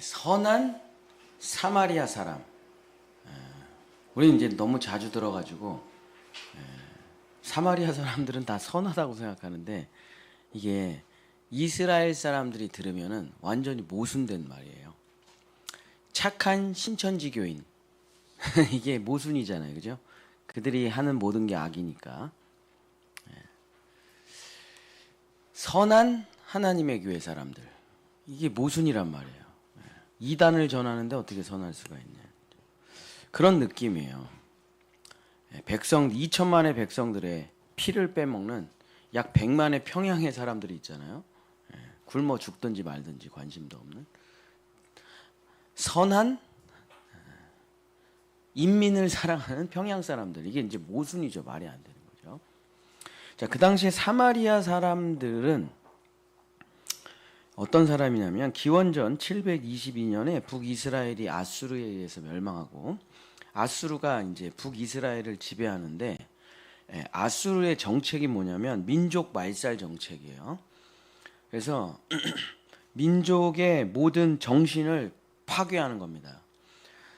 선한 사마리아 사람. 우리 이제 너무 자주 들어가지고 사마리아 사람들은 다 선하다고 생각하는데 이게 이스라엘 사람들이 들으면은 완전히 모순된 말이에요. 착한 신천지교인 이게 모순이잖아요, 그죠? 그들이 하는 모든 게 악이니까. 선한 하나님의 교회 사람들 이게 모순이란 말이에요. 이단을 전하는데 어떻게 선할 수가 있냐, 그런 느낌이에요. 백성 2천만의 백성들의 피를 빼먹는 약 100만의 평양의 사람들이 있잖아요. 굶어 죽든지 말든지 관심도 없는 선한 인민을 사랑하는 평양 사람들, 이게 이제 모순이죠. 말이 안 되는 거죠. 자, 그 당시에 사마리아 사람들은 어떤 사람이냐면 기원전 722년에 북이스라엘이 아수르에 의해서 멸망하고 아수르가 이제 북이스라엘을 지배하는데 아수르의 정책이 뭐냐면 민족 말살 정책이에요. 그래서 민족의 모든 정신을 파괴하는 겁니다.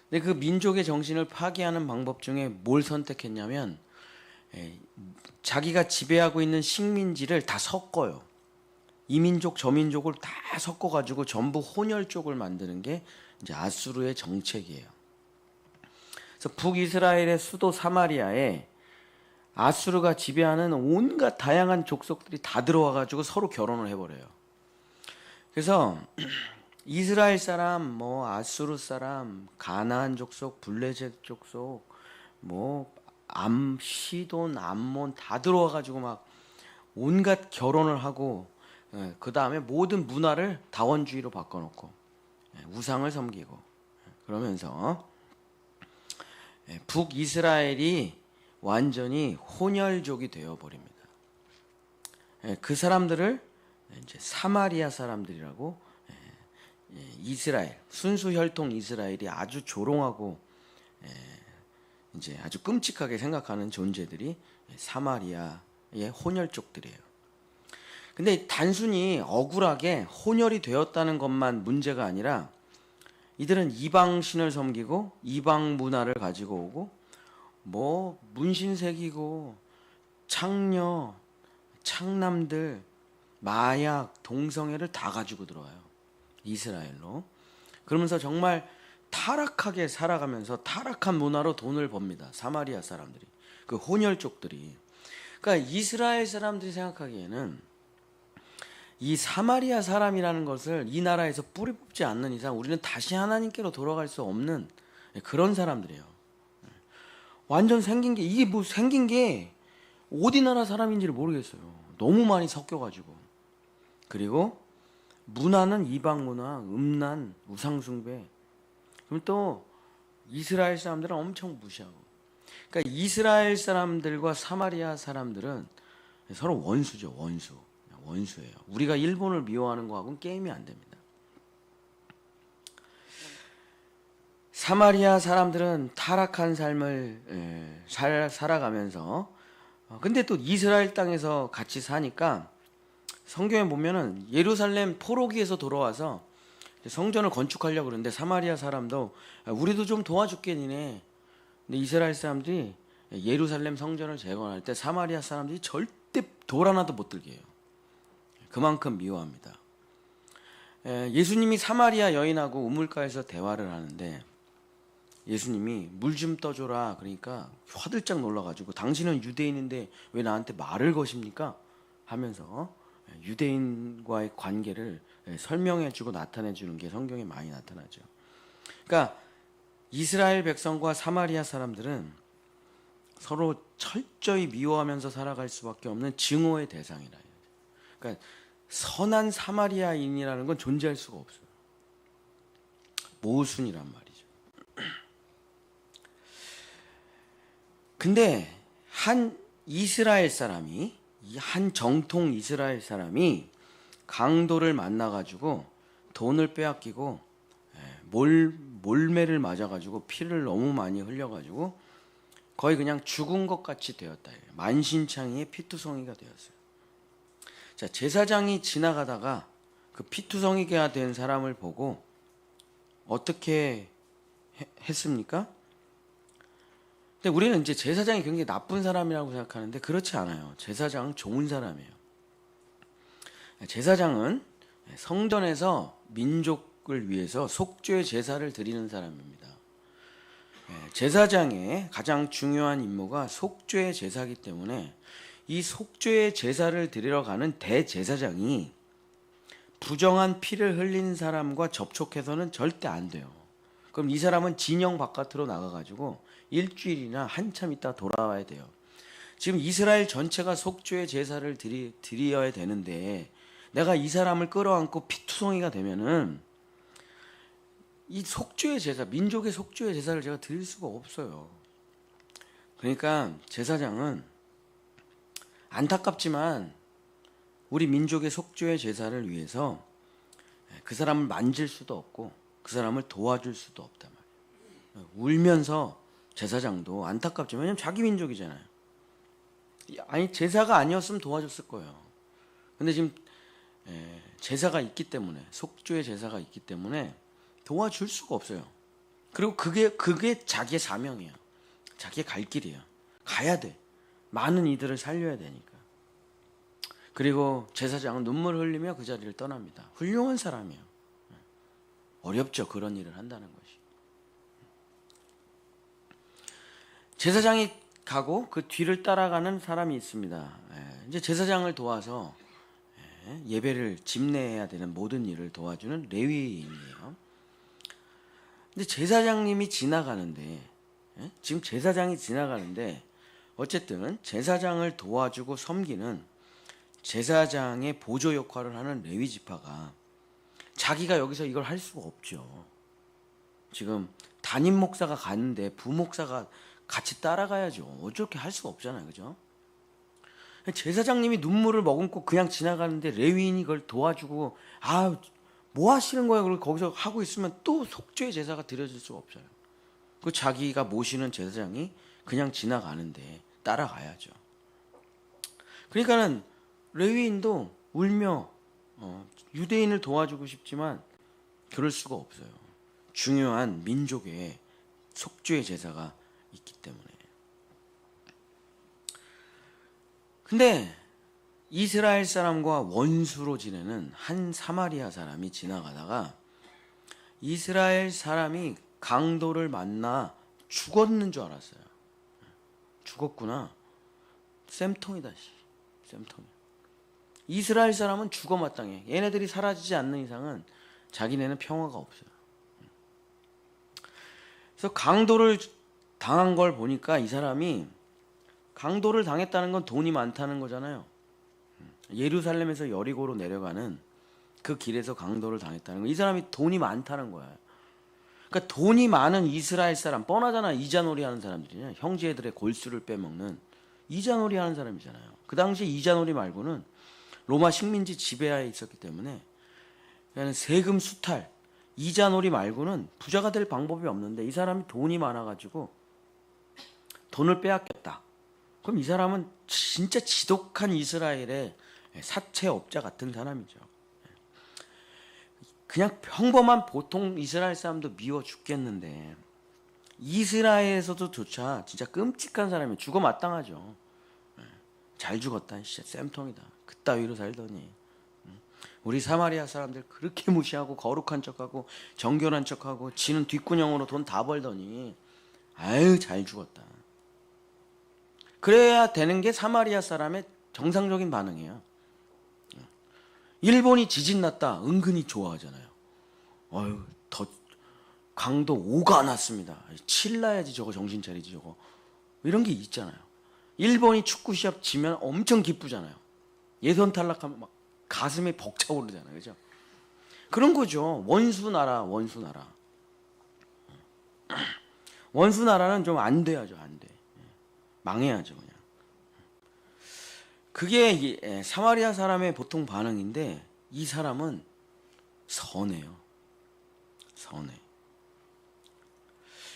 근데 그 민족의 정신을 파괴하는 방법 중에 뭘 선택했냐면 자기가 지배하고 있는 식민지를 다 섞어요. 이 민족 저 민족을 다 섞어가지고 전부 혼혈 쪽을 만드는 게 이제 아수르의 정책이에요. 그래서 북이스라엘의 수도 사마리아에 아수르가 지배하는 온갖 다양한 족속들이 다 들어와가지고 서로 결혼을 해버려요. 그래서 이스라엘 사람, 뭐 아수르 사람, 가나안 족속, 블레셋 족속, 뭐 시돈, 암몬 다 들어와가지고 막 온갖 결혼을 하고, 그 다음에 모든 문화를 다원주의로 바꿔놓고 우상을 섬기고 그러면서 북이스라엘이 완전히 혼혈족이 되어버립니다. 그 사람들을 이제 사마리아 사람들이라고, 이스라엘 순수 혈통 이스라엘이 아주 조롱하고 이제 아주 끔찍하게 생각하는 존재들이 사마리아의 혼혈족들이에요. 근데 단순히 억울하게 혼혈이 되었다는 것만 문제가 아니라 이들은 이방 신을 섬기고 이방 문화를 가지고 오고 뭐 문신 새기고 창녀, 창남들, 마약, 동성애를 다 가지고 들어와요. 이스라엘로. 그러면서 정말 타락하게 살아가면서 타락한 문화로 돈을 법니다. 사마리아 사람들이. 그 혼혈족들이. 그러니까 이스라엘 사람들이 생각하기에는 이 사마리아 사람이라는 것을 이 나라에서 뿌리 뽑지 않는 이상 우리는 다시 하나님께로 돌아갈 수 없는 그런 사람들이에요. 완전 이게 뭐 생긴 게 어디 나라 사람인지를 모르겠어요. 너무 많이 섞여가지고. 그리고 문화는 이방 문화, 음란, 우상숭배. 그럼 또 이스라엘 사람들은 엄청 무시하고. 그러니까 이스라엘 사람들과 사마리아 사람들은 서로 원수죠, 원수예요. 우리가 일본을 미워하는 거하고는 게임이 안 됩니다. 사마리아 사람들은 타락한 삶을 살아가면서 근데 또 이스라엘 땅에서 같이 사니까 성경에 보면은 예루살렘 포로기에서 돌아와서 성전을 건축하려고 그러는데 사마리아 사람도 우리도 좀 도와줄게 니네. 근데 이스라엘 사람들이 예루살렘 성전을 재건할 때 사마리아 사람들이 절대 돌 하나도 못 들게 해요. 그만큼 미워합니다. 예수님이 사마리아 여인하고 우물가에서 대화를 하는데 예수님이 물 좀 떠줘라 그러니까 화들짝 놀라가지고 당신은 유대인인데 왜 나한테 말을 거십니까? 하면서 유대인과의 관계를 설명해주고 나타내주는 게 성경에 많이 나타나죠. 그러니까 이스라엘 백성과 사마리아 사람들은 서로 철저히 미워하면서 살아갈 수밖에 없는 증오의 대상이라. 그러니까 선한 사마리아인이라는 건 존재할 수가 없어요. 모순이란 말이죠. 근데 한 이스라엘 사람이, 한 정통 이스라엘 사람이 강도를 만나가지고 돈을 빼앗기고 몰매를 맞아가지고 피를 너무 많이 흘려가지고 거의 그냥 죽은 것 같이 되었다. 만신창이의 피투성이가 되었어요. 자, 제사장이 지나가다가 그 피투성이가 된 사람을 보고 어떻게 했습니까? 근데 우리는 이제 제사장이 굉장히 나쁜 사람이라고 생각하는데 그렇지 않아요. 제사장은 좋은 사람이에요. 제사장은 성전에서 민족을 위해서 속죄의 제사를 드리는 사람입니다. 제사장의 가장 중요한 임무가 속죄의 제사이기 때문에 이 속죄의 제사를 드리러 가는 대제사장이 부정한 피를 흘린 사람과 접촉해서는 절대 안 돼요. 그럼 이 사람은 진영 바깥으로 나가가지고 일주일이나 한참 있다 돌아와야 돼요. 지금 이스라엘 전체가 속죄의 제사를 드려야 되는데 내가 이 사람을 끌어안고 피투성이가 되면은 이 속죄의 제사, 민족의 속죄의 제사를 제가 드릴 수가 없어요. 그러니까 제사장은 안타깝지만 우리 민족의 속죄의 제사를 위해서 그 사람을 만질 수도 없고 그 사람을 도와줄 수도 없단 말이에요. 울면서 제사장도 안타깝지만 왜냐면 자기 민족이잖아요. 아니 제사가 아니었으면 도와줬을 거예요. 근데 지금 제사가 있기 때문에 속죄의 제사가 있기 때문에 도와줄 수가 없어요. 그리고 그게 자기의 사명이에요. 자기의 갈 길이에요. 가야 돼. 많은 이들을 살려야 되니까. 그리고 제사장은 눈물을 흘리며 그 자리를 떠납니다. 훌륭한 사람이에요. 어렵죠. 그런 일을 한다는 것이. 제사장이 가고 그 뒤를 따라가는 사람이 있습니다. 이제 제사장을 도와서 예배를 집례해야 되는 모든 일을 도와주는 레위인이에요. 근데 제사장님이 지나가는데 지금 제사장이 지나가는데 어쨌든 제사장을 도와주고 섬기는 제사장의 보조 역할을 하는 레위 지파가 자기가 여기서 이걸 할 수가 없죠. 지금 담임 목사가 가는데 부목사가 같이 따라가야죠. 어떻게 할 수가 없잖아요. 그죠? 제사장님이 눈물을 머금고 그냥 지나가는데 레위인이 그걸 도와주고 뭐 하시는 거야? 그리고 거기서 하고 있으면 또 속죄의 제사가 드려질 수가 없어요. 그 자기가 모시는 제사장이 그냥 지나가는데 따라가야죠. 그러니까는 레위인도 울며 유대인을 도와주고 싶지만 그럴 수가 없어요. 중요한 민족의 속죄의 제사가 있기 때문에. 근데 이스라엘 사람과 원수로 지내는 한 사마리아 사람이 지나가다가 이스라엘 사람이 강도를 만나 죽었는 줄 알았어요. 죽었구나. 쌤통이다. 쌤통이야. 이스라엘 사람은 죽어 마땅해. 얘네들이 사라지지 않는 이상은 자기네는 평화가 없어요. 그래서 강도를 당한 걸 보니까 이 사람이 강도를 당했다는 건 돈이 많다는 거잖아요. 예루살렘에서 여리고로 내려가는 그 길에서 강도를 당했다는 거. 이 사람이 돈이 많다는 거야. 그러니까 돈이 많은 이스라엘 사람, 뻔하잖아. 이자놀이 하는 사람들이냐. 형제들의 골수를 빼먹는 이자놀이 하는 사람이잖아요. 그 당시 이자놀이 말고는 로마 식민지 지배하에 있었기 때문에 그냥 세금 수탈, 이자놀이 말고는 부자가 될 방법이 없는데 이 사람이 돈이 많아가지고 돈을 빼앗겼다. 그럼 이 사람은 진짜 지독한 이스라엘의 사채업자 같은 사람이죠. 그냥 평범한 보통 이스라엘 사람도 미워 죽겠는데 이스라엘에서도 조차 진짜 끔찍한 사람이 죽어 마땅하죠. 잘 죽었다. 진짜 쌤통이다. 그따위로 살더니 우리 사마리아 사람들 그렇게 무시하고 거룩한 척하고 정결한 척하고 지는 뒷구녕으로 돈 다 벌더니 아유 잘 죽었다. 그래야 되는 게 사마리아 사람의 정상적인 반응이에요. 일본이 지진 났다 은근히 좋아하잖아요. 더 강도 5가 났습니다. 7 나야지 저거 정신 차리지 저거. 이런 게 있잖아요. 일본이 축구 시합 지면 엄청 기쁘잖아요. 예선 탈락하면 막 가슴이 벅차오르잖아요. 그죠? 그런 거죠. 원수 나라. 원수 나라는 좀 안 돼야죠. 안 돼. 망해야죠. 그냥. 그게 사마리아 사람의 보통 반응인데 이 사람은 선해요. 선해.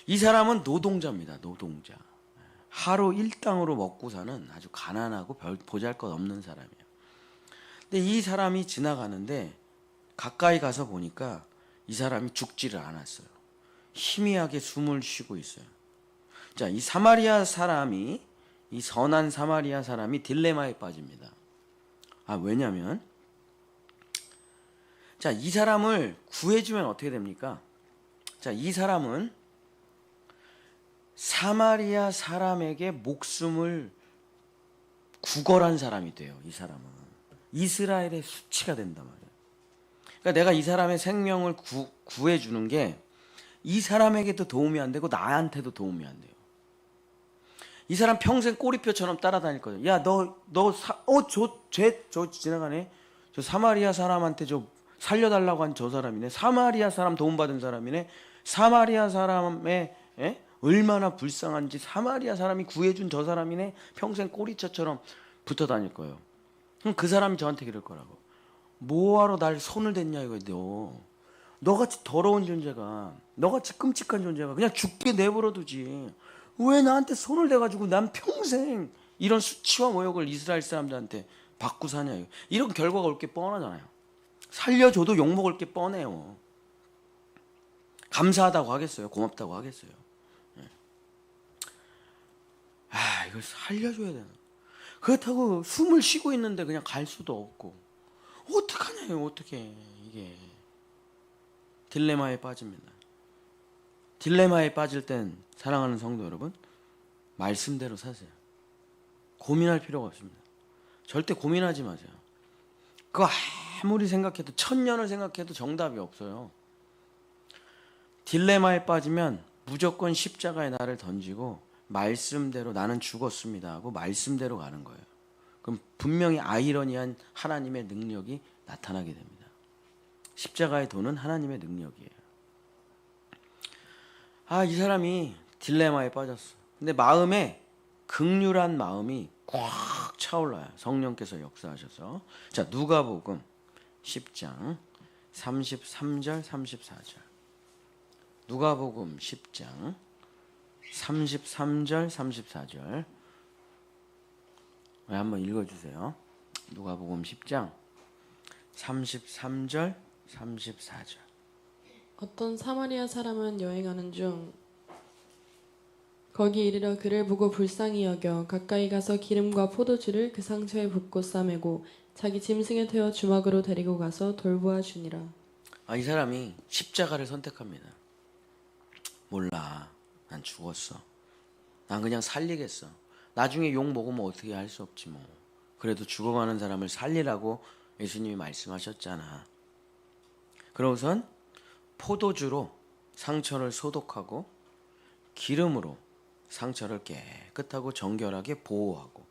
이 사람은 노동자입니다. 노동자. 하루 일당으로 먹고 사는 아주 가난하고 보잘것없는 사람이에요. 근데 이 사람이 지나가는데 가까이 가서 보니까 이 사람이 죽지를 않았어요. 희미하게 숨을 쉬고 있어요. 자, 이 사마리아 사람이, 이 선한 사마리아 사람이 딜레마에 빠집니다. 왜냐면 자, 이 사람을 구해주면 어떻게 됩니까? 자, 이 사람은 사마리아 사람에게 목숨을 구걸한 사람이 돼요. 이 사람은 이스라엘의 수치가 된단 말이에요. 그러니까 내가 이 사람의 생명을 구해주는 게 이 사람에게도 도움이 안 되고 나한테도 도움이 안 돼요. 이 사람 평생 꼬리표처럼 따라다닐 거예요. 야, 저 지나가네. 저 사마리아 사람한테 저 살려달라고 한 저 사람이네. 사마리아 사람 도움받은 사람이네. 사마리아 사람의 얼마나 불쌍한지 사마리아 사람이 구해준 저 사람이네. 평생 꼬리처럼 붙어 다닐 거예요. 그럼 그 사람이 저한테 그럴 거라고. 뭐하러 날 손을 댔냐 이거예요. 너같이 더러운 존재가, 너같이 끔찍한 존재가 그냥 죽게 내버려 두지. 왜 나한테 손을 대가지고 난 평생 이런 수치와 모욕을 이스라엘 사람들한테 받고 사냐. 이런 결과가 올 게 뻔하잖아요. 살려줘도 욕먹을 게 뻔해요. 감사하다고 하겠어요? 고맙다고 하겠어요? 이걸 살려줘야 되나. 그렇다고 숨을 쉬고 있는데 그냥 갈 수도 없고. 어떡하냐요, 어떻게. 이게 딜레마에 빠집니다. 딜레마에 빠질 땐 사랑하는 성도 여러분, 말씀대로 사세요. 고민할 필요가 없습니다. 절대 고민하지 마세요. 그거 아무리 생각해도, 1000년을 생각해도 정답이 없어요. 딜레마에 빠지면 무조건 십자가에 나를 던지고 말씀대로 나는 죽었습니다 하고 말씀대로 가는 거예요. 그럼 분명히 아이러니한 하나님의 능력이 나타나게 됩니다. 십자가의 도는 하나님의 능력이에요. 이 사람이 딜레마에 빠졌어. 근데 마음에 긍휼한 마음이 꽉 차올라요. 성령께서 역사하셔서. 자, 누가복음 10장 33절 34절. 누가복음 10장 33절 34절. 한번 읽어주세요. 누가복음 10장 33절 34절. 어떤 사마리아 사람은 여행하는 중 거기 이르러 그를 보고 불쌍히 여겨 가까이 가서 기름과 포도주를 그 상처에 붓고 싸매고 자기 짐승에 태워 주막으로 데리고 가서 돌보아 주니라. 이 사람이 십자가를 선택합니다. 몰라, 난 죽었어. 난 그냥 살리겠어. 나중에 욕 먹으면 어떻게 할 수 없지 뭐. 그래도 죽어가는 사람을 살리라고 예수님이 말씀하셨잖아. 그러고선 포도주로 상처를 소독하고 기름으로 상처를 깨끗하고 정결하게 보호하고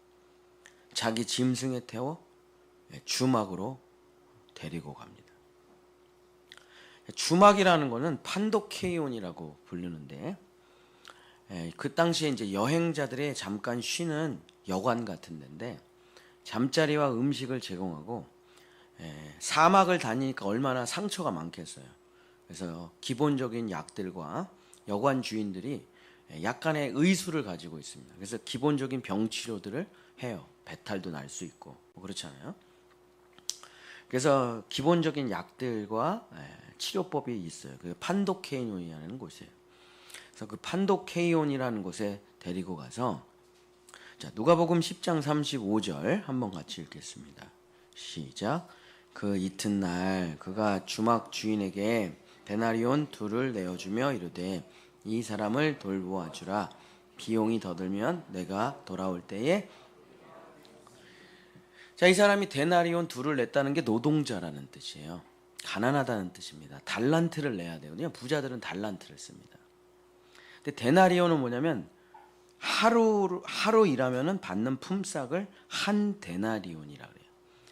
자기 짐승에 태워 주막으로 데리고 갑니다. 주막이라는 거는 판도케이온이라고 부르는데, 그 당시에 이제 여행자들의 잠깐 쉬는 여관 같은 데인데 잠자리와 음식을 제공하고, 사막을 다니니까 얼마나 상처가 많겠어요. 그래서 기본적인 약들과 여관 주인들이 약간의 의술을 가지고 있습니다. 그래서 기본적인 병 치료들을 해요. 배탈도 날 수 있고 뭐 그렇잖아요. 그래서 기본적인 약들과 치료법이 있어요. 그 판도케이온이라는 곳이에요. 그래서 그 판도케이온이라는 곳에 데리고 가서, 자, 누가복음 10장 35절 한번 같이 읽겠습니다. 시작. 그 이튿날 그가 주막 주인에게 데나리온 2를 내어주며 이르되 이 사람을 돌보아 주라. 비용이 더 들면 내가 돌아올 때에. 자, 이 사람이 데나리온 2를 냈다는 게 노동자라는 뜻이에요. 가난하다는 뜻입니다. 달란트를 내야 돼요. 그냥 부자들은 달란트를 씁니다. 근데 데나리온은 뭐냐면 하루 일하면은 받는 품삯을 한 데나리온이라 그래요.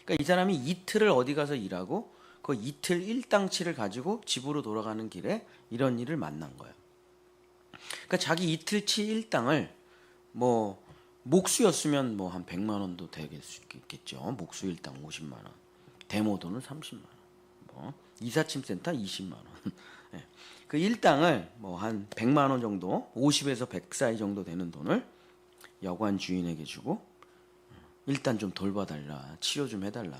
그러니까 이 사람이 이틀을 어디 가서 일하고 그 이틀 일당치를 가지고 집으로 돌아가는 길에 이런 일을 만난 거예요. 그러니까 자기 이틀치 일당을 뭐 목수였으면 뭐 한 100만 원도 되겠죠. 목수 일당 50만 원. 데모돈은 30만 원. 뭐 이사침센터 20만 원. 네. 그 일당을 뭐 한 100만 원 정도, 50에서 100 사이 정도 되는 돈을 여관 주인에게 주고, 일단 좀 돌봐달라, 치료 좀 해달라.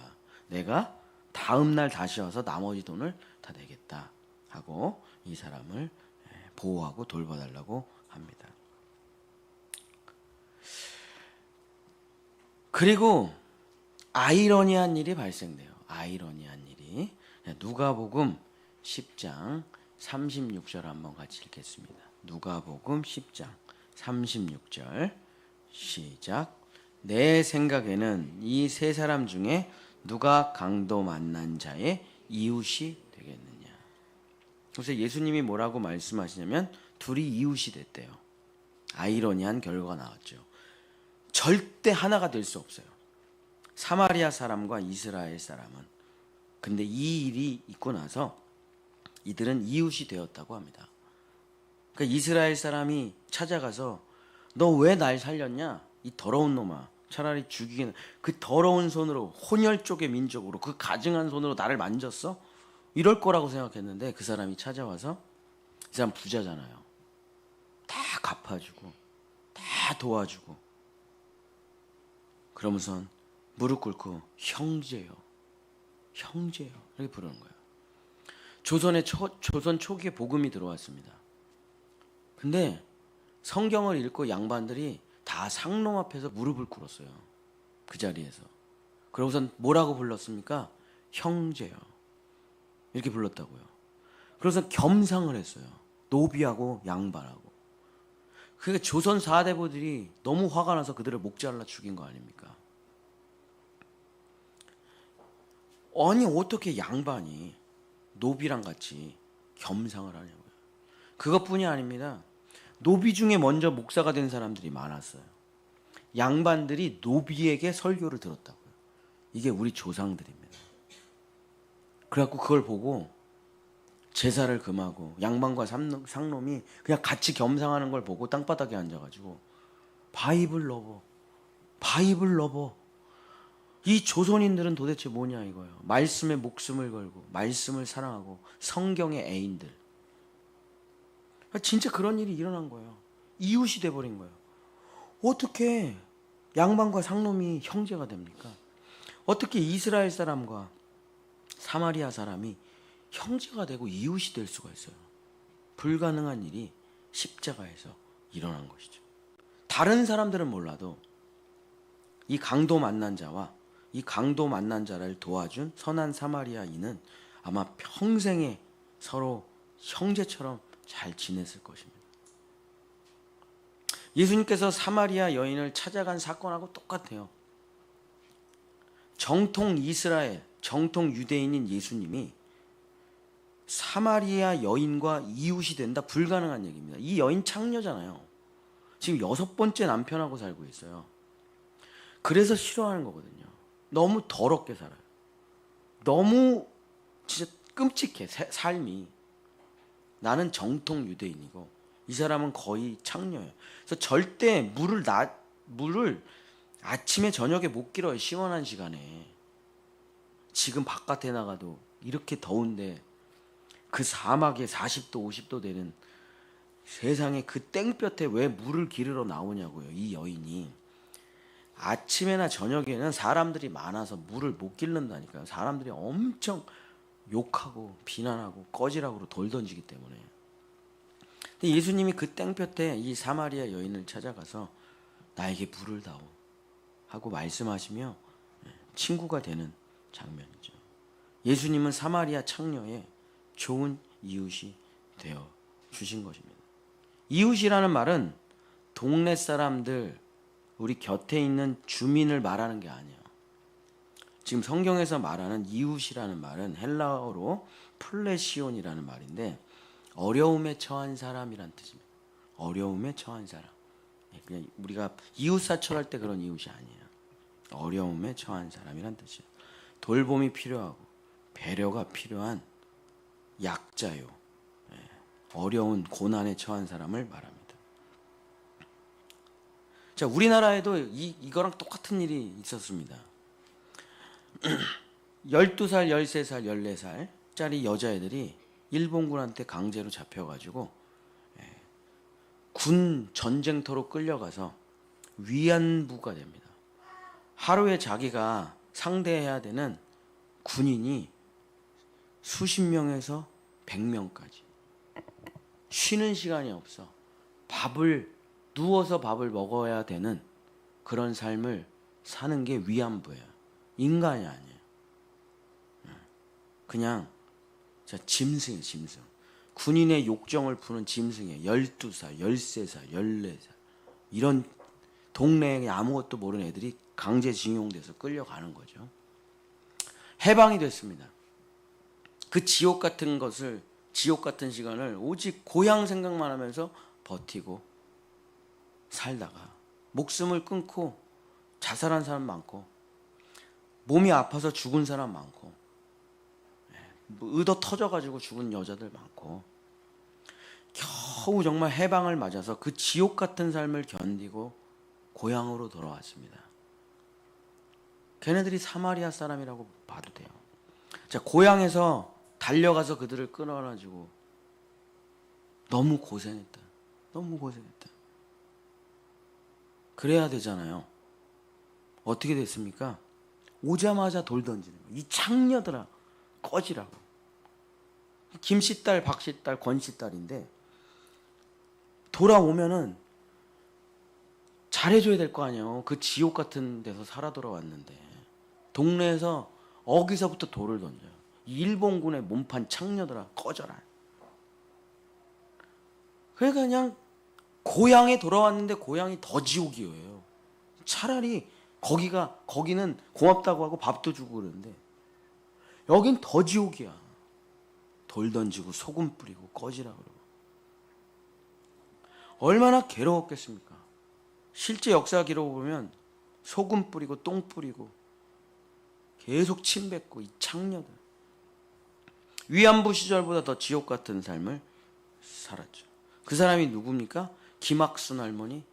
내가 다음 날 다시 와서 나머지 돈을 다 내겠다. 하고 이 사람을 보호하고 돌봐달라고 합니다. 그리고 아이러니한 일이 발생돼요. 아이러니한 일이. 누가복음 10장 36절 한번 같이 읽겠습니다. 누가복음 10장 36절 시작. 내 생각에는 이 세 사람 중에 누가 강도 만난 자의 이웃이 되겠느냐. 그래서 예수님이 뭐라고 말씀하시냐면 둘이 이웃이 됐대요. 아이러니한 결과가 나왔죠. 절대 하나가 될 수 없어요. 사마리아 사람과 이스라엘 사람은. 근데 이 일이 있고 나서 이들은 이웃이 되었다고 합니다. 그러니까 이스라엘 사람이 찾아가서 너 왜 날 살렸냐? 이 더러운 놈아. 차라리 죽이긴. 그 더러운 손으로 혼혈 쪽의 민족으로 그 가증한 손으로 나를 만졌어? 이럴 거라고 생각했는데 그 사람이 찾아와서 이 사람 부자잖아요. 다 갚아주고 다 도와주고 그러면서 무릎 꿇고 형제요. 형제요. 이렇게 부르는 거예요. 조선 초기에 복음이 들어왔습니다. 근데 성경을 읽고 양반들이 다 상놈 앞에서 무릎을 꿇었어요. 그 자리에서. 그러고선 뭐라고 불렀습니까? 형제요. 이렇게 불렀다고요. 그래서 겸상을 했어요. 노비하고 양반하고. 그러니까 조선 4대부들이 너무 화가 나서 그들을 목 잘라 죽인 거 아닙니까? 아니 어떻게 양반이 노비랑 같이 겸상을 하냐고요. 그것뿐이 아닙니다. 노비 중에 먼저 목사가 된 사람들이 많았어요. 양반들이 노비에게 설교를 들었다고요. 이게 우리 조상들입니다. 그래갖고 그걸 보고 제사를 금하고 양반과 상놈이 그냥 같이 겸상하는 걸 보고 땅바닥에 앉아가지고 바이블 러버, 바이블 러버. 이 조선인들은 도대체 뭐냐 이거예요. 말씀에 목숨을 걸고 말씀을 사랑하고 성경의 애인들. 진짜 그런 일이 일어난 거예요. 이웃이 돼버린 거예요. 어떻게 양반과 상놈이 형제가 됩니까? 어떻게 이스라엘 사람과 사마리아 사람이 형제가 되고 이웃이 될 수가 있어요? 불가능한 일이 십자가에서 일어난 것이죠. 다른 사람들은 몰라도 이 강도 만난 자와 이 강도 만난 자를 도와준 선한 사마리아인은 아마 평생에 서로 형제처럼 잘 지냈을 것입니다. 예수님께서 사마리아 여인을 찾아간 사건하고 똑같아요. 정통 이스라엘, 정통 유대인인 예수님이 사마리아 여인과 이웃이 된다? 불가능한 얘기입니다. 이 여인 창녀잖아요. 지금 6번째 남편하고 살고 있어요. 그래서 싫어하는 거거든요. 너무 더럽게 살아요. 너무 진짜 끔찍해, 삶이. 나는 정통 유대인이고 이 사람은 거의 창녀예요. 그래서 절대 물을 아침에 저녁에 못 길어요. 시원한 시간에. 지금 바깥에 나가도 이렇게 더운데 그 사막에 40도 50도 되는 세상에 그 땡볕에 왜 물을 기르러 나오냐고요. 이 여인이. 아침에나 저녁에는 사람들이 많아서 물을 못 기른다니까요. 사람들이 엄청 욕하고 비난하고 꺼지라고 돌 던지기 때문에. 근데 예수님이 그 땡볕에 이 사마리아 여인을 찾아가서 나에게 물을 다오 하고 말씀하시며 친구가 되는 장면이죠. 예수님은 사마리아 창녀의 좋은 이웃이 되어 주신 것입니다. 이웃이라는 말은 동네 사람들, 우리 곁에 있는 주민을 말하는 게 아니에요. 지금 성경에서 말하는 이웃이라는 말은 헬라어로 플레시온이라는 말인데 어려움에 처한 사람이란 뜻입니다. 어려움에 처한 사람. 그냥 우리가 이웃 사촌할 때 그런 이웃이 아니에요. 어려움에 처한 사람이란 뜻이에요. 돌봄이 필요하고 배려가 필요한 약자요. 어려운 고난에 처한 사람을 말합니다. 자, 우리나라에도 이거랑 똑같은 일이 있었습니다. 12살, 13살, 14살짜리 여자애들이 일본군한테 강제로 잡혀가지고 군 전쟁터로 끌려가서 위안부가 됩니다. 하루에 자기가 상대해야 되는 군인이 수십 명에서 100명까지. 쉬는 시간이 없어. 누워서 밥을 먹어야 되는 그런 삶을 사는 게 위안부예요. 인간이 아니에요. 그냥 짐승이에요, 짐승. 군인의 욕정을 푸는 짐승이에요. 12살, 13살, 14살. 이런 동네에 아무것도 모르는 애들이 강제징용돼서 끌려가는 거죠. 해방이 됐습니다. 그 지옥 같은 시간을 오직 고향 생각만 하면서 버티고 살다가 목숨을 끊고 자살한 사람 많고, 몸이 아파서 죽은 사람 많고, 의도 터져가지고 죽은 여자들 많고, 겨우 정말 해방을 맞아서 그 지옥 같은 삶을 견디고 고향으로 돌아왔습니다. 걔네들이 사마리아 사람이라고 봐도 돼요. 자, 고향에서 달려가서 그들을 끌어가지고 너무 고생했다. 그래야 되잖아요. 어떻게 됐습니까? 오자마자 돌 던지는 거예요. 이 창녀들아, 꺼지라고. 김씨 딸, 박씨 딸, 권씨 딸인데 돌아오면은 잘해줘야 될 거 아니에요. 그 지옥 같은 데서 살아 돌아왔는데 동네에서 어기서부터 돌을 던져요. 일본군의 몸판 창녀들아, 꺼져라. 그러니까 그냥 고향에 돌아왔는데 고향이 더 지옥이에요. 차라리 거기는 고맙다고 하고 밥도 주고 그러는데 여긴 더 지옥이야. 돌 던지고 소금 뿌리고 꺼지라 그러고. 얼마나 괴로웠겠습니까? 실제 역사 기록을 보면 소금 뿌리고 똥 뿌리고 계속 침 뱉고, 이 창녀들 위안부 시절보다 더 지옥 같은 삶을 살았죠. 그 사람이 누굽니까? 김학순 할머니,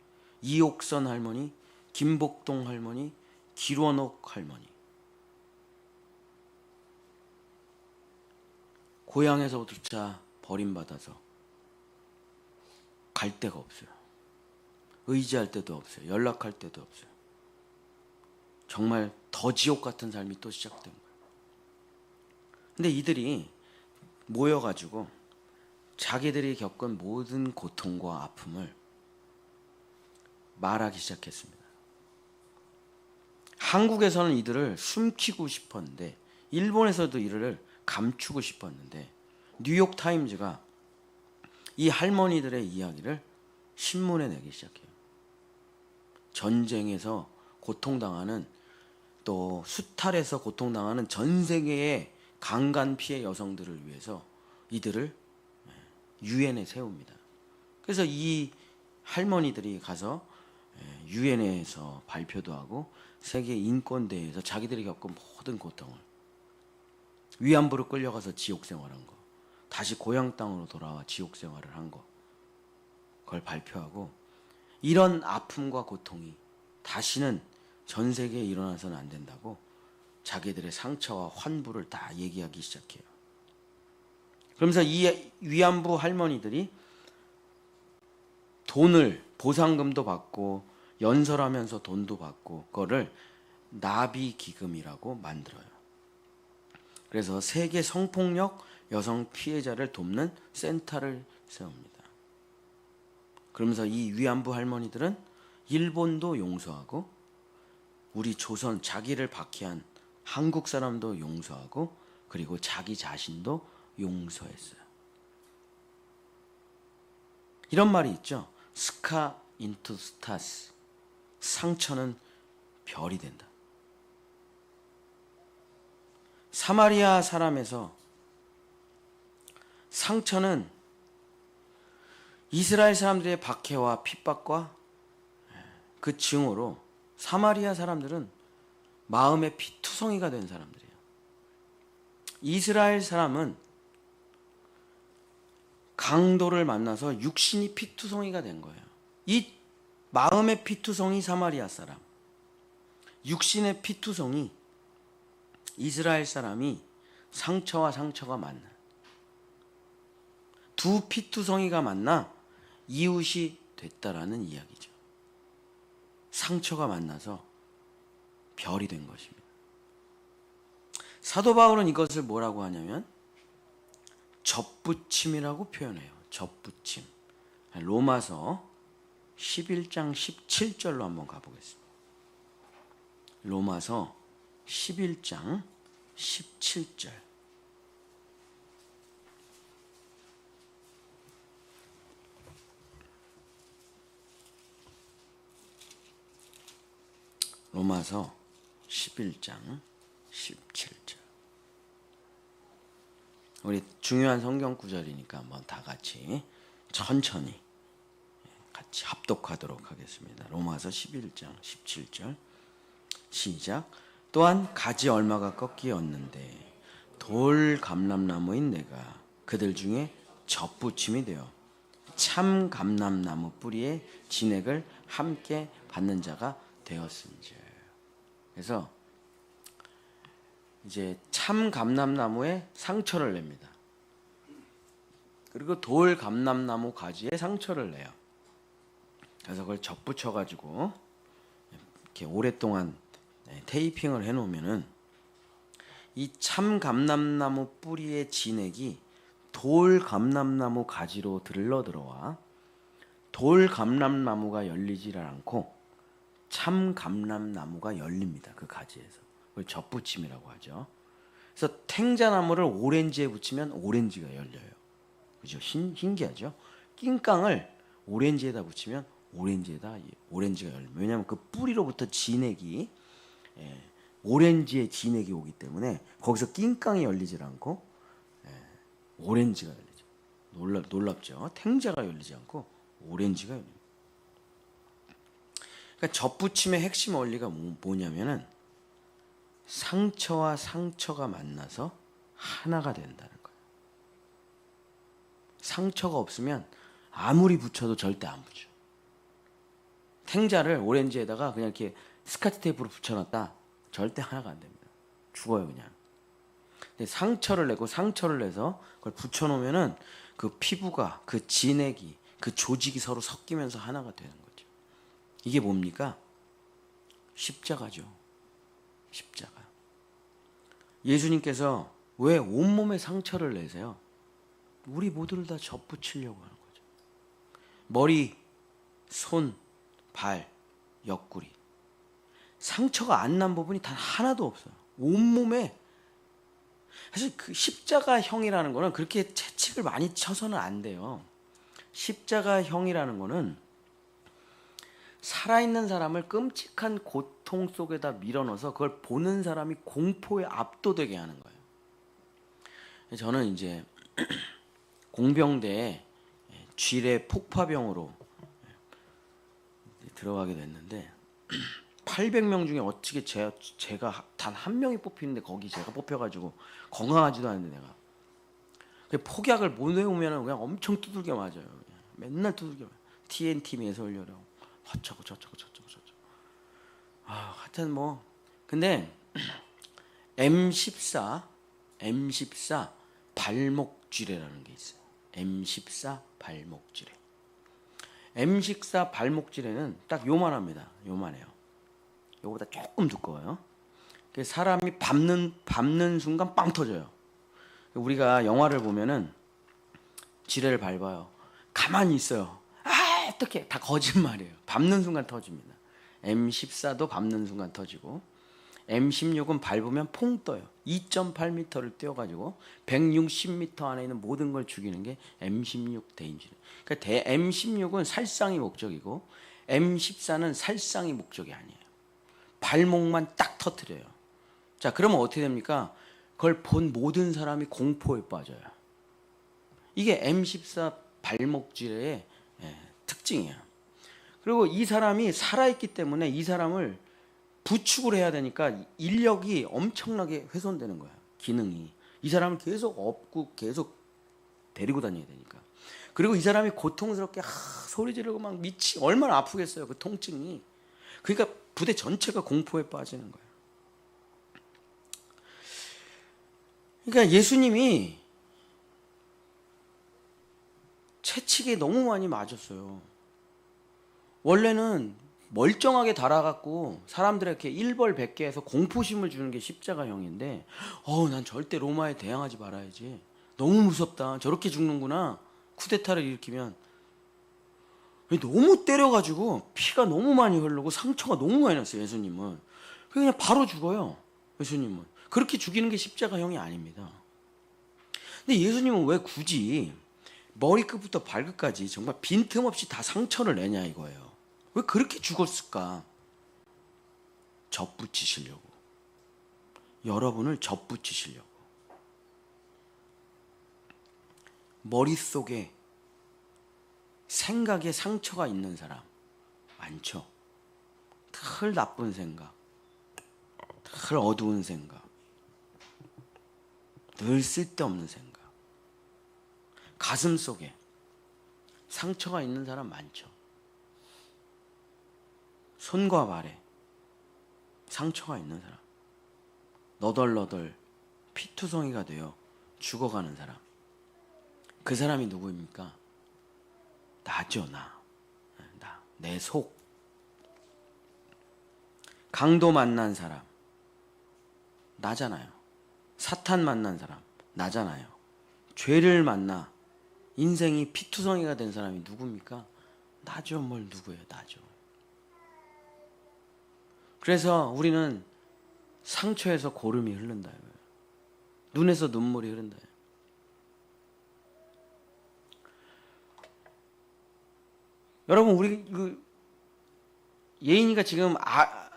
이옥선 할머니, 김복동 할머니, 길원옥 할머니. 고향에서부터 버림받아서 갈 데가 없어요. 의지할 데도 없어요. 연락할 데도 없어요. 정말 더 지옥 같은 삶이 또 시작된 거예요. 근데 이들이 모여가지고 자기들이 겪은 모든 고통과 아픔을 말하기 시작했습니다. 한국에서는 이들을 숨기고 싶었는데, 일본에서도 이들을 감추고 싶었는데, 뉴욕 타임즈가 이 할머니들의 이야기를 신문에 내기 시작해요. 전쟁에서 고통당하는, 또 수탈에서 고통당하는 전 세계의 강간 피해 여성들을 위해서 이들을 유엔에 세웁니다. 그래서 이 할머니들이 가서 유엔에서 발표도 하고 세계 인권대회에서 자기들이 겪은 모든 고통을, 위안부로 끌려가서 지옥 생활한 거, 다시 고향 땅으로 돌아와 지옥 생활을 한 거, 그걸 발표하고, 이런 아픔과 고통이 다시는 전 세계에 일어나서는 안 된다고 자기들의 상처와 환부를 다 얘기하기 시작해요. 그러면서 이 위안부 할머니들이 돈을, 보상금도 받고 연설하면서 돈도 받고, 그거를 나비 기금이라고 만들어요. 그래서 세계 성폭력 여성 피해자를 돕는 센터를 세웁니다. 그러면서 이 위안부 할머니들은 일본도 용서하고, 우리 조선, 자기를 박해한 한국 사람도 용서하고, 그리고 자기 자신도 용서했어요. 이런 말이 있죠. 스카 인투 스타스. 상처는 별이 된다. 사마리아 사람에서 상처는 이스라엘 사람들의 박해와 핍박과 그 증오로 사마리아 사람들은 마음의 피투성이가 된 사람들이에요. 이스라엘 사람은 강도를 만나서 육신이 피투성이가 된 거예요. 이 마음의 피투성이 사마리아 사람, 육신의 피투성이 이스라엘 사람이 상처와 상처가 만나, 두 피투성이가 만나 이웃이 됐다라는 이야기죠. 상처가 만나서 별이 된 것입니다. 사도 바울은 이것을 뭐라고 하냐면 접붙임이라고 표현해요. 접붙임. 로마서 11장 17절로 한번 가보겠습니다. 로마서 11장 17절. 로마서 11장 17절. 우리 중요한 성경 구절이니까 한번 다 같이 천천히 같이 합독하도록 하겠습니다. 로마서 11장 17절 시작. 또한 가지 얼마가 꺾이었는데 돌 감람나무인 내가 그들 중에 접붙임이 되어 참 감람나무 뿌리에 진액을 함께 받는 자가 되었은즉. 그래서 이제 참 감람나무에 상처를 냅니다. 그리고 돌 감람나무 가지에 상처를 내요. 그래서 그걸 접붙여 가지고 이렇게 오랫동안 테이핑을 해 놓으면은 이 참 감람나무 뿌리의 진액이 돌 감람나무 가지로 들러들어와 돌 감람나무가 열리지를 않고 참 감람나무가 열립니다. 그 가지에서. 그걸 접붙임이라고 하죠. 그래서 탱자나무를 오렌지에 붙이면 오렌지가 열려요. 그죠? 신기하죠? 낑깡을 오렌지에다 붙이면 오렌지가 열립니다. 왜냐하면 그 뿌리로부터 진액이 오렌지의 진액이 오기 때문에 거기서 낑깡이 열리질 않고 오렌지가 열리죠. 놀랍죠? 탱자가 열리지 않고 오렌지가 열립니다. 그러니까 접붙임의 핵심 원리가 뭐냐면은 상처와 상처가 만나서 하나가 된다는 거예요. 상처가 없으면 아무리 붙여도 절대 안 붙여. 탱자를 오렌지에다가 그냥 이렇게 스카치 테이프로 붙여놨다 절대 하나가 안 됩니다. 죽어요 그냥. 근데 상처를 내서 그걸 붙여놓으면은 그 피부가 그 진액이 그 조직이 서로 섞이면서 하나가 되는 거죠. 이게 뭡니까? 십자가죠. 십자가. 예수님께서 왜 온몸에 상처를 내세요? 우리 모두를 다 접붙이려고 하는 거죠. 머리, 손, 발, 옆구리. 상처가 안 난 부분이 단 하나도 없어요. 온몸에. 사실 그 십자가형이라는 거는 그렇게 채찍을 많이 쳐서는 안 돼요. 십자가형이라는 거는 살아있는 사람을 끔찍한 고통 속에다 밀어넣어서 그걸 보는 사람이 공포에 압도되게 하는 거예요. 저는 이제 공병대에 쥐레 폭파병으로 들어가게 됐는데 800명 중에 어떻게 제가 단 한 명이 뽑히는데 거기 제가 뽑혀가지고 건강하지도 않은데 내가 폭약을 못 외우면 그냥 엄청 두들겨 맞아요. 그냥. 맨날 두들겨 맞아요. TNT 매설료라고 어쩌고 저쩌고. 하여튼 뭐 근데 M14 발목쥐레라는 게 있어요. M14 발목쥐레. M14 발목쥐레는 딱 요만합니다. 요만해요. 요거보다 조금 두꺼워요. 사람이 밟는 순간 빵 터져요. 우리가 영화를 보면은 지뢰를 밟아요. 가만히 있어요. 어떡해. 다 거짓말이에요. 밟는 순간 터집니다. M14도 밟는 순간 터지고 M16은 밟으면 퐁 떠요. 2.8m를 뛰어가지고 160m 안에 있는 모든 걸 죽이는 게 M16 대인지. 그러니까 M16은 살상이 목적이고 M14는 살상이 목적이 아니에요. 발목만 딱 터뜨려요. 자, 그러면 어떻게 됩니까? 그걸 본 모든 사람이 공포에 빠져요. 이게 M14 발목질의 특징이야. 그리고 이 사람이 살아있기 때문에 이 사람을 부축을 해야 되니까 인력이 엄청나게 훼손되는 거야. 기능이. 이 사람을 계속 업고 계속 데리고 다녀야 되니까. 그리고 이 사람이 고통스럽게 소리 지르고 막 얼마나 아프겠어요. 그 통증이. 그러니까 부대 전체가 공포에 빠지는 거예요. 그러니까 예수님이 채찍에 너무 많이 맞았어요. 원래는 멀쩡하게 달아갖고 사람들에게 일벌백계해서 공포심을 주는 게 십자가형인데 난 절대 로마에 대항하지 말아야지. 너무 무섭다. 저렇게 죽는구나. 쿠데타를 일으키면. 너무 때려가지고 피가 너무 많이 흐르고 상처가 너무 많이 났어요. 예수님은. 그냥 바로 죽어요. 예수님은. 그렇게 죽이는 게 십자가형이 아닙니다. 근데 예수님은 왜 굳이 머리끝부터 발끝까지 정말 빈틈없이 다 상처를 내냐 이거예요. 왜 그렇게 죽었을까? 접붙이시려고. 여러분을 접붙이시려고. 머릿속에 생각에 상처가 있는 사람 많죠. 늘 나쁜 생각, 늘 어두운 생각, 늘 쓸데없는 생각. 가슴 속에 상처가 있는 사람 많죠. 손과 발에 상처가 있는 사람, 너덜너덜 피투성이가 되어 죽어가는 사람. 그 사람이 누구입니까? 나죠, 나. 내 속. 강도 만난 사람 나잖아요. 사탄 만난 사람 나잖아요. 죄를 만나 인생이 피투성이가 된 사람이 누굽니까? 나죠. 뭘 누구예요? 나죠. 그래서 우리는 상처에서 고름이 흐른다. 눈에서 눈물이 흐른다. 여러분, 우리 예인이가 지금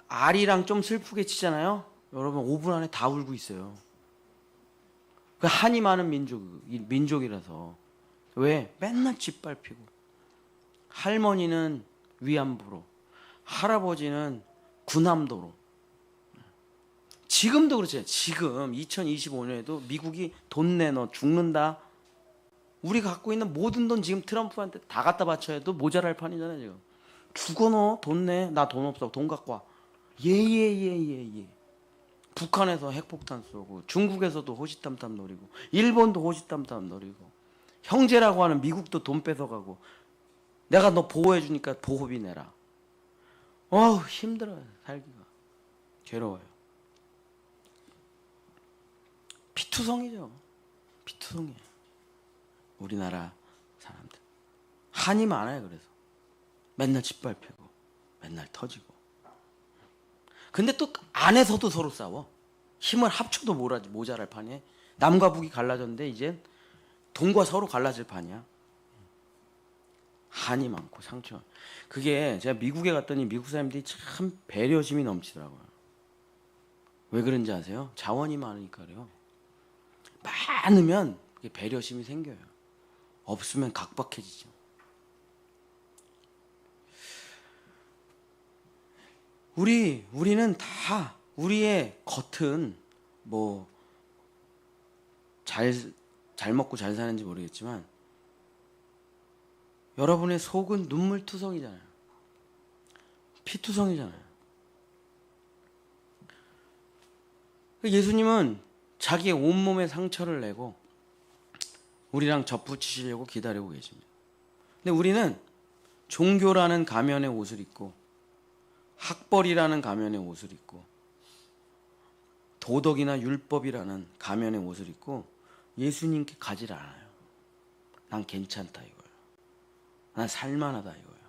알이랑 좀 슬프게 치잖아요. 여러분 5분 안에 다 울고 있어요. 그 한이 많은 민족이라서. 왜? 맨날 짓밟히고. 할머니는 위안부로, 할아버지는 군함도로. 지금도 그렇죠. 지금 2025년에도 미국이 돈 내, 너 죽는다. 우리가 갖고 있는 모든 돈 지금 트럼프한테 다 갖다 바쳐야 해도 모자랄 판이잖아요. 지금 죽어, 너 돈 내. 나 돈 없어. 돈 갖고 와. 예. 북한에서 핵폭탄 쏘고, 중국에서도 호시탐탐 노리고, 일본도 호시탐탐 노리고, 형제라고 하는 미국도 돈 뺏어가고, 내가 너 보호해 주니까 보호비 내라. 힘들어요. 살기가 괴로워요. 피투성이죠. 피투성이에요. 우리나라 사람들 한이 많아요. 그래서 맨날 짓밟히고 맨날 터지고. 근데 또 안에서도 서로 싸워. 힘을 합쳐도 모자랄 판이에요. 남과 북이 갈라졌는데 이제 동과 서로 갈라질 판이야. 한이 많고 상처. 그게 제가 미국에 갔더니 미국 사람들이 참 배려심이 넘치더라고요. 왜 그런지 아세요? 자원이 많으니까 그래요. 많으면 배려심이 생겨요. 없으면 각박해지죠. 우리는 다 우리의 겉은 뭐 잘 먹고 잘 사는지 모르겠지만 여러분의 속은 눈물투성이잖아요. 피투성이잖아요. 예수님은 자기의 온몸에 상처를 내고 우리랑 접붙이시려고 기다리고 계십니다. 근데 우리는 종교라는 가면의 옷을 입고, 학벌이라는 가면의 옷을 입고, 도덕이나 율법이라는 가면의 옷을 입고 예수님께 가지를 않아요. 난 괜찮다 이거예요. 난 살만하다 이거예요.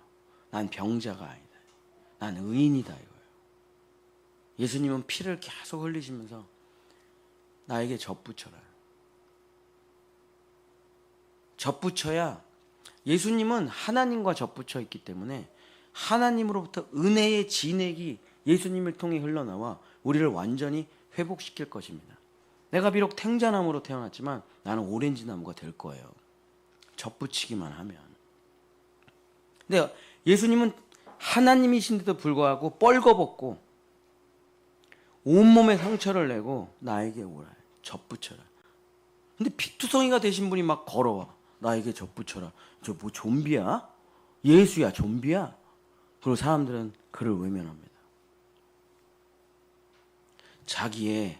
난 병자가 아니다. 난 의인이다 이거예요. 예수님은 피를 계속 흘리시면서 나에게 접붙여라. 접붙여야, 예수님은 하나님과 접붙여 있기 때문에 하나님으로부터 은혜의 진액이 예수님을 통해 흘러나와 우리를 완전히 회복시킬 것입니다. 내가 비록 탱자나무로 태어났지만 나는 오렌지 나무가 될 거예요. 접붙이기만 하면. 근데 예수님은 하나님이신데도 불구하고 뻘거벗고 온몸에 상처를 내고 나에게 오라. 접붙여라. 근데 피투성이가 되신 분이 막 걸어와. 나에게 접붙여라. 저 뭐 좀비야? 예수야 좀비야? 그리고 사람들은 그를 외면합니다. 자기의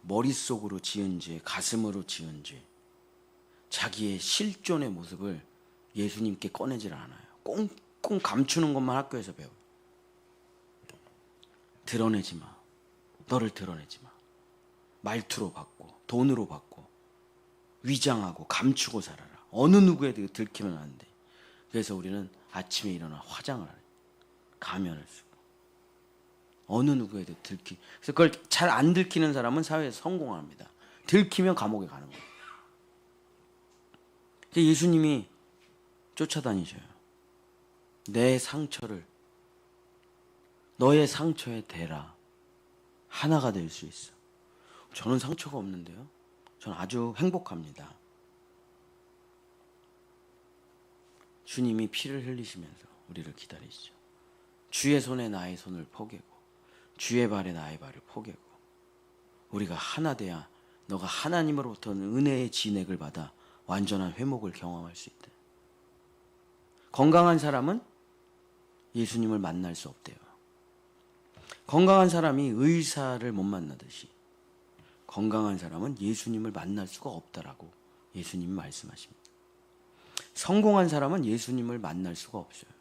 머릿속으로 지은 죄, 가슴으로 지은 죄, 자기의 실존의 모습을 예수님께 꺼내질 않아요. 꽁꽁 감추는 것만 학교에서 배워요. 드러내지 마. 너를 드러내지 마. 말투로 받고, 돈으로 받고, 위장하고 감추고 살아라. 어느 누구에도 들키면 안 돼. 그래서 우리는 아침에 일어나 화장을 하래. 가면을 쓰고. 어느 누구에도 그래서 그걸 잘 안 들키는 사람은 사회에서 성공합니다. 들키면 감옥에 가는 거예요. 예수님이 쫓아다니셔요. 내 상처를 너의 상처에 대라. 하나가 될 수 있어. 저는 상처가 없는데요. 저는 아주 행복합니다. 주님이 피를 흘리시면서 우리를 기다리시죠. 주의 손에 나의 손을 포개고 주의 발에 나의 발을 포개고 우리가 하나 돼야 너가 하나님으로부터 은혜의 진액을 받아 완전한 회복을 경험할 수 있다. 건강한 사람은 예수님을 만날 수 없대요. 건강한 사람이 의사를 못 만나듯이 건강한 사람은 예수님을 만날 수가 없다라고 예수님이 말씀하십니다. 성공한 사람은 예수님을 만날 수가 없어요.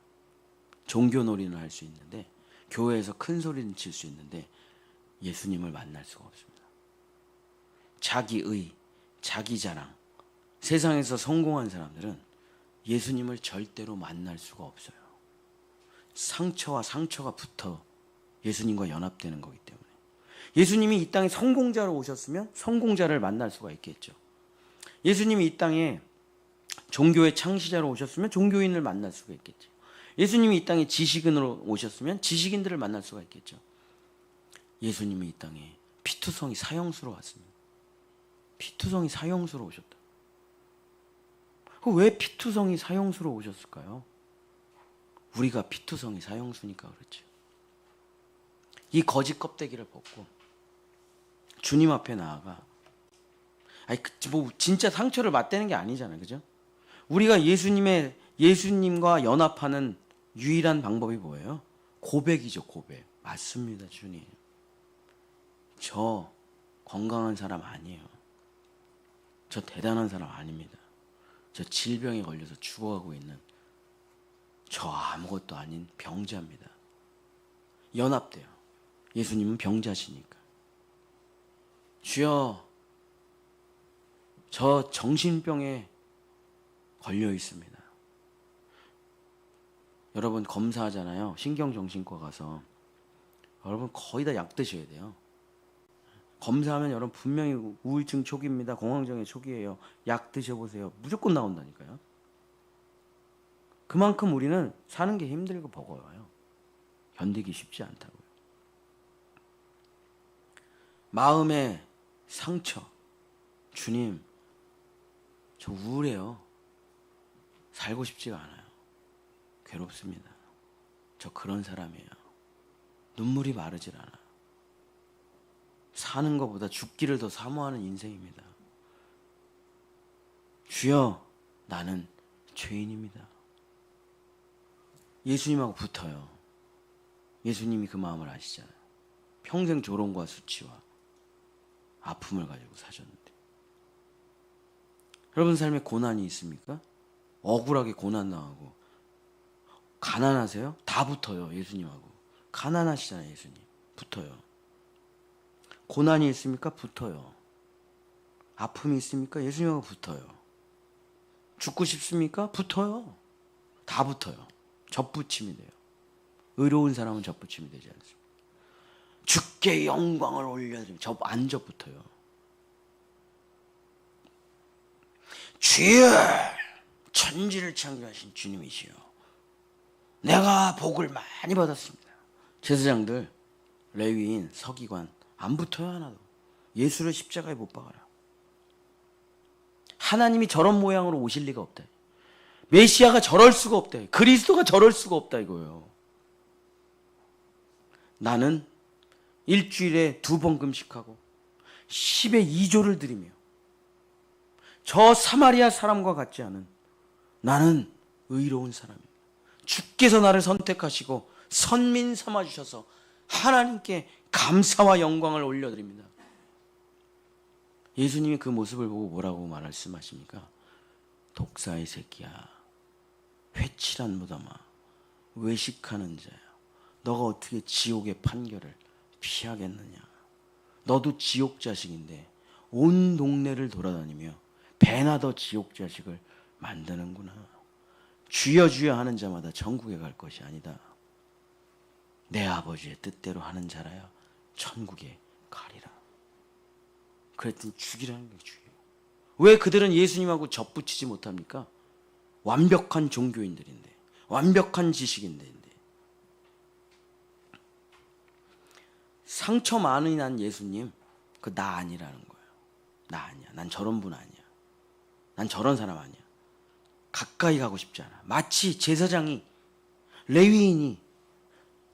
종교놀이는 할 수 있는데 교회에서 큰 소리는 칠 수 있는데 예수님을 만날 수가 없습니다. 자기의, 자기 자랑, 세상에서 성공한 사람들은 예수님을 절대로 만날 수가 없어요. 상처와 상처가 붙어 예수님과 연합되는 거기 때문에. 예수님이 이 땅에 성공자로 오셨으면 성공자를 만날 수가 있겠죠. 예수님이 이 땅에 종교의 창시자로 오셨으면 종교인을 만날 수가 있겠죠. 예수님이 이 땅에 지식인으로 오셨으면 지식인들을 만날 수가 있겠죠. 예수님이 이 땅에 피투성이 사형수로 왔습니다. 피투성이 사형수로 오셨다. 왜 피투성이 사형수로 오셨을까요? 우리가 피투성이 사형수니까 그렇죠. 이 거짓 껍데기를 벗고 주님 앞에 나아가 뭐 진짜 상처를 맞대는 게 아니잖아요. 그죠? 우리가 예수님과 연합하는 유일한 방법이 뭐예요? 고백이죠. 고백. 맞습니다. 주님. 저 건강한 사람 아니에요. 저 대단한 사람 아닙니다. 저 질병에 걸려서 죽어가고 있는 저 아무것도 아닌 병자입니다. 연합돼요. 예수님은 병자시니까. 주여, 저 정신병에 걸려 있습니다. 여러분 검사하잖아요. 신경정신과 가서. 여러분 거의 다 약 드셔야 돼요. 검사하면 여러분 분명히 우울증 초기입니다. 공황장애 초기예요. 약 드셔보세요. 무조건 나온다니까요. 그만큼 우리는 사는 게 힘들고 버거워요. 견디기 쉽지 않다고요. 마음의 상처. 주님, 저 우울해요. 살고 싶지가 않아요. 괴롭습니다. 저 그런 사람이에요. 눈물이 마르질 않아. 사는 것보다 죽기를 더 사모하는 인생입니다. 주여, 나는 죄인입니다. 예수님하고 붙어요. 예수님이 그 마음을 아시잖아요. 평생 조롱과 수치와 아픔을 가지고 사셨는데. 여러분 삶에 고난이 있습니까? 억울하게 고난 당하고 가난하세요? 다 붙어요. 예수님하고. 가난하시잖아요. 예수님. 붙어요. 고난이 있습니까? 붙어요. 아픔이 있습니까? 예수님하고 붙어요. 죽고 싶습니까? 붙어요. 다 붙어요. 접붙임이 돼요. 의로운 사람은 접붙임이 되지 않습니다. 주께 영광을 올려드립니다. 안 접붙어요. 주여, 천지를 창조하신 주님이시여, 내가 복을 많이 받았습니다. 제사장들, 레위인, 서기관 안 붙어요. 하나도. 예수를 십자가에 못 박아라. 하나님이 저런 모양으로 오실 리가 없다. 메시아가 저럴 수가 없다. 그리스도가 저럴 수가 없다 이거예요. 나는 일주일에 2번 금식하고 10의 2조를 드리며 저 사마리아 사람과 같지 않은 나는 의로운 사람입니다. 주께서 나를 선택하시고 선민 삼아주셔서 하나님께 감사와 영광을 올려드립니다. 예수님이 그 모습을 보고 뭐라고 말씀하십니까? 독사의 새끼야, 회칠한 무덤아, 외식하는 자야, 너가 어떻게 지옥의 판결을 피하겠느냐. 너도 지옥 자식인데 온 동네를 돌아다니며 배나 더 지옥 자식을 만드는구나. 주여 주여 하는 자마다 천국에 갈 것이 아니다. 내 아버지의 뜻대로 하는 자라야 천국에 가리라. 그랬더니 죽이라는 게 주예요. 왜 그들은 예수님하고 접붙이지 못합니까? 완벽한 종교인들인데, 완벽한 지식인들인데. 상처 많이 난 예수님, 그 나 아니라는 거예요. 나 아니야. 난 저런 분 아니야. 난 저런 사람 아니야. 가까이 가고 싶지 않아. 마치 제사장이, 레위인이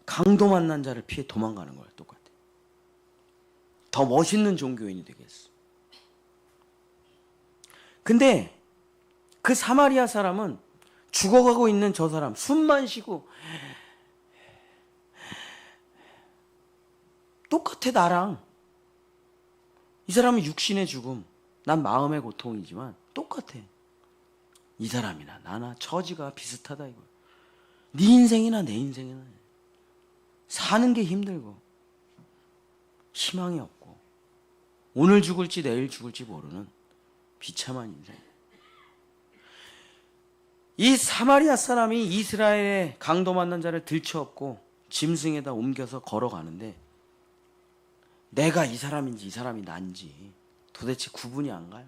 강도 만난 자를 피해 도망가는 거야. 똑같아. 더 멋있는 종교인이 되겠어. 근데 그 사마리아 사람은 죽어가고 있는 저 사람, 숨만 쉬고 똑같아. 나랑. 이 사람은 육신의 죽음, 난 마음의 고통이지만 똑같아. 이 사람이나 나나 처지가 비슷하다 이거. 네 인생이나 내 인생이나 사는 게 힘들고 희망이 없고 오늘 죽을지 내일 죽을지 모르는 비참한 인생. 이 사마리아 사람이 이스라엘의 강도 만난 자를 들쳐업고 짐승에다 옮겨서 걸어가는데 내가 이 사람인지 이 사람이 난지 도대체 구분이 안 가요.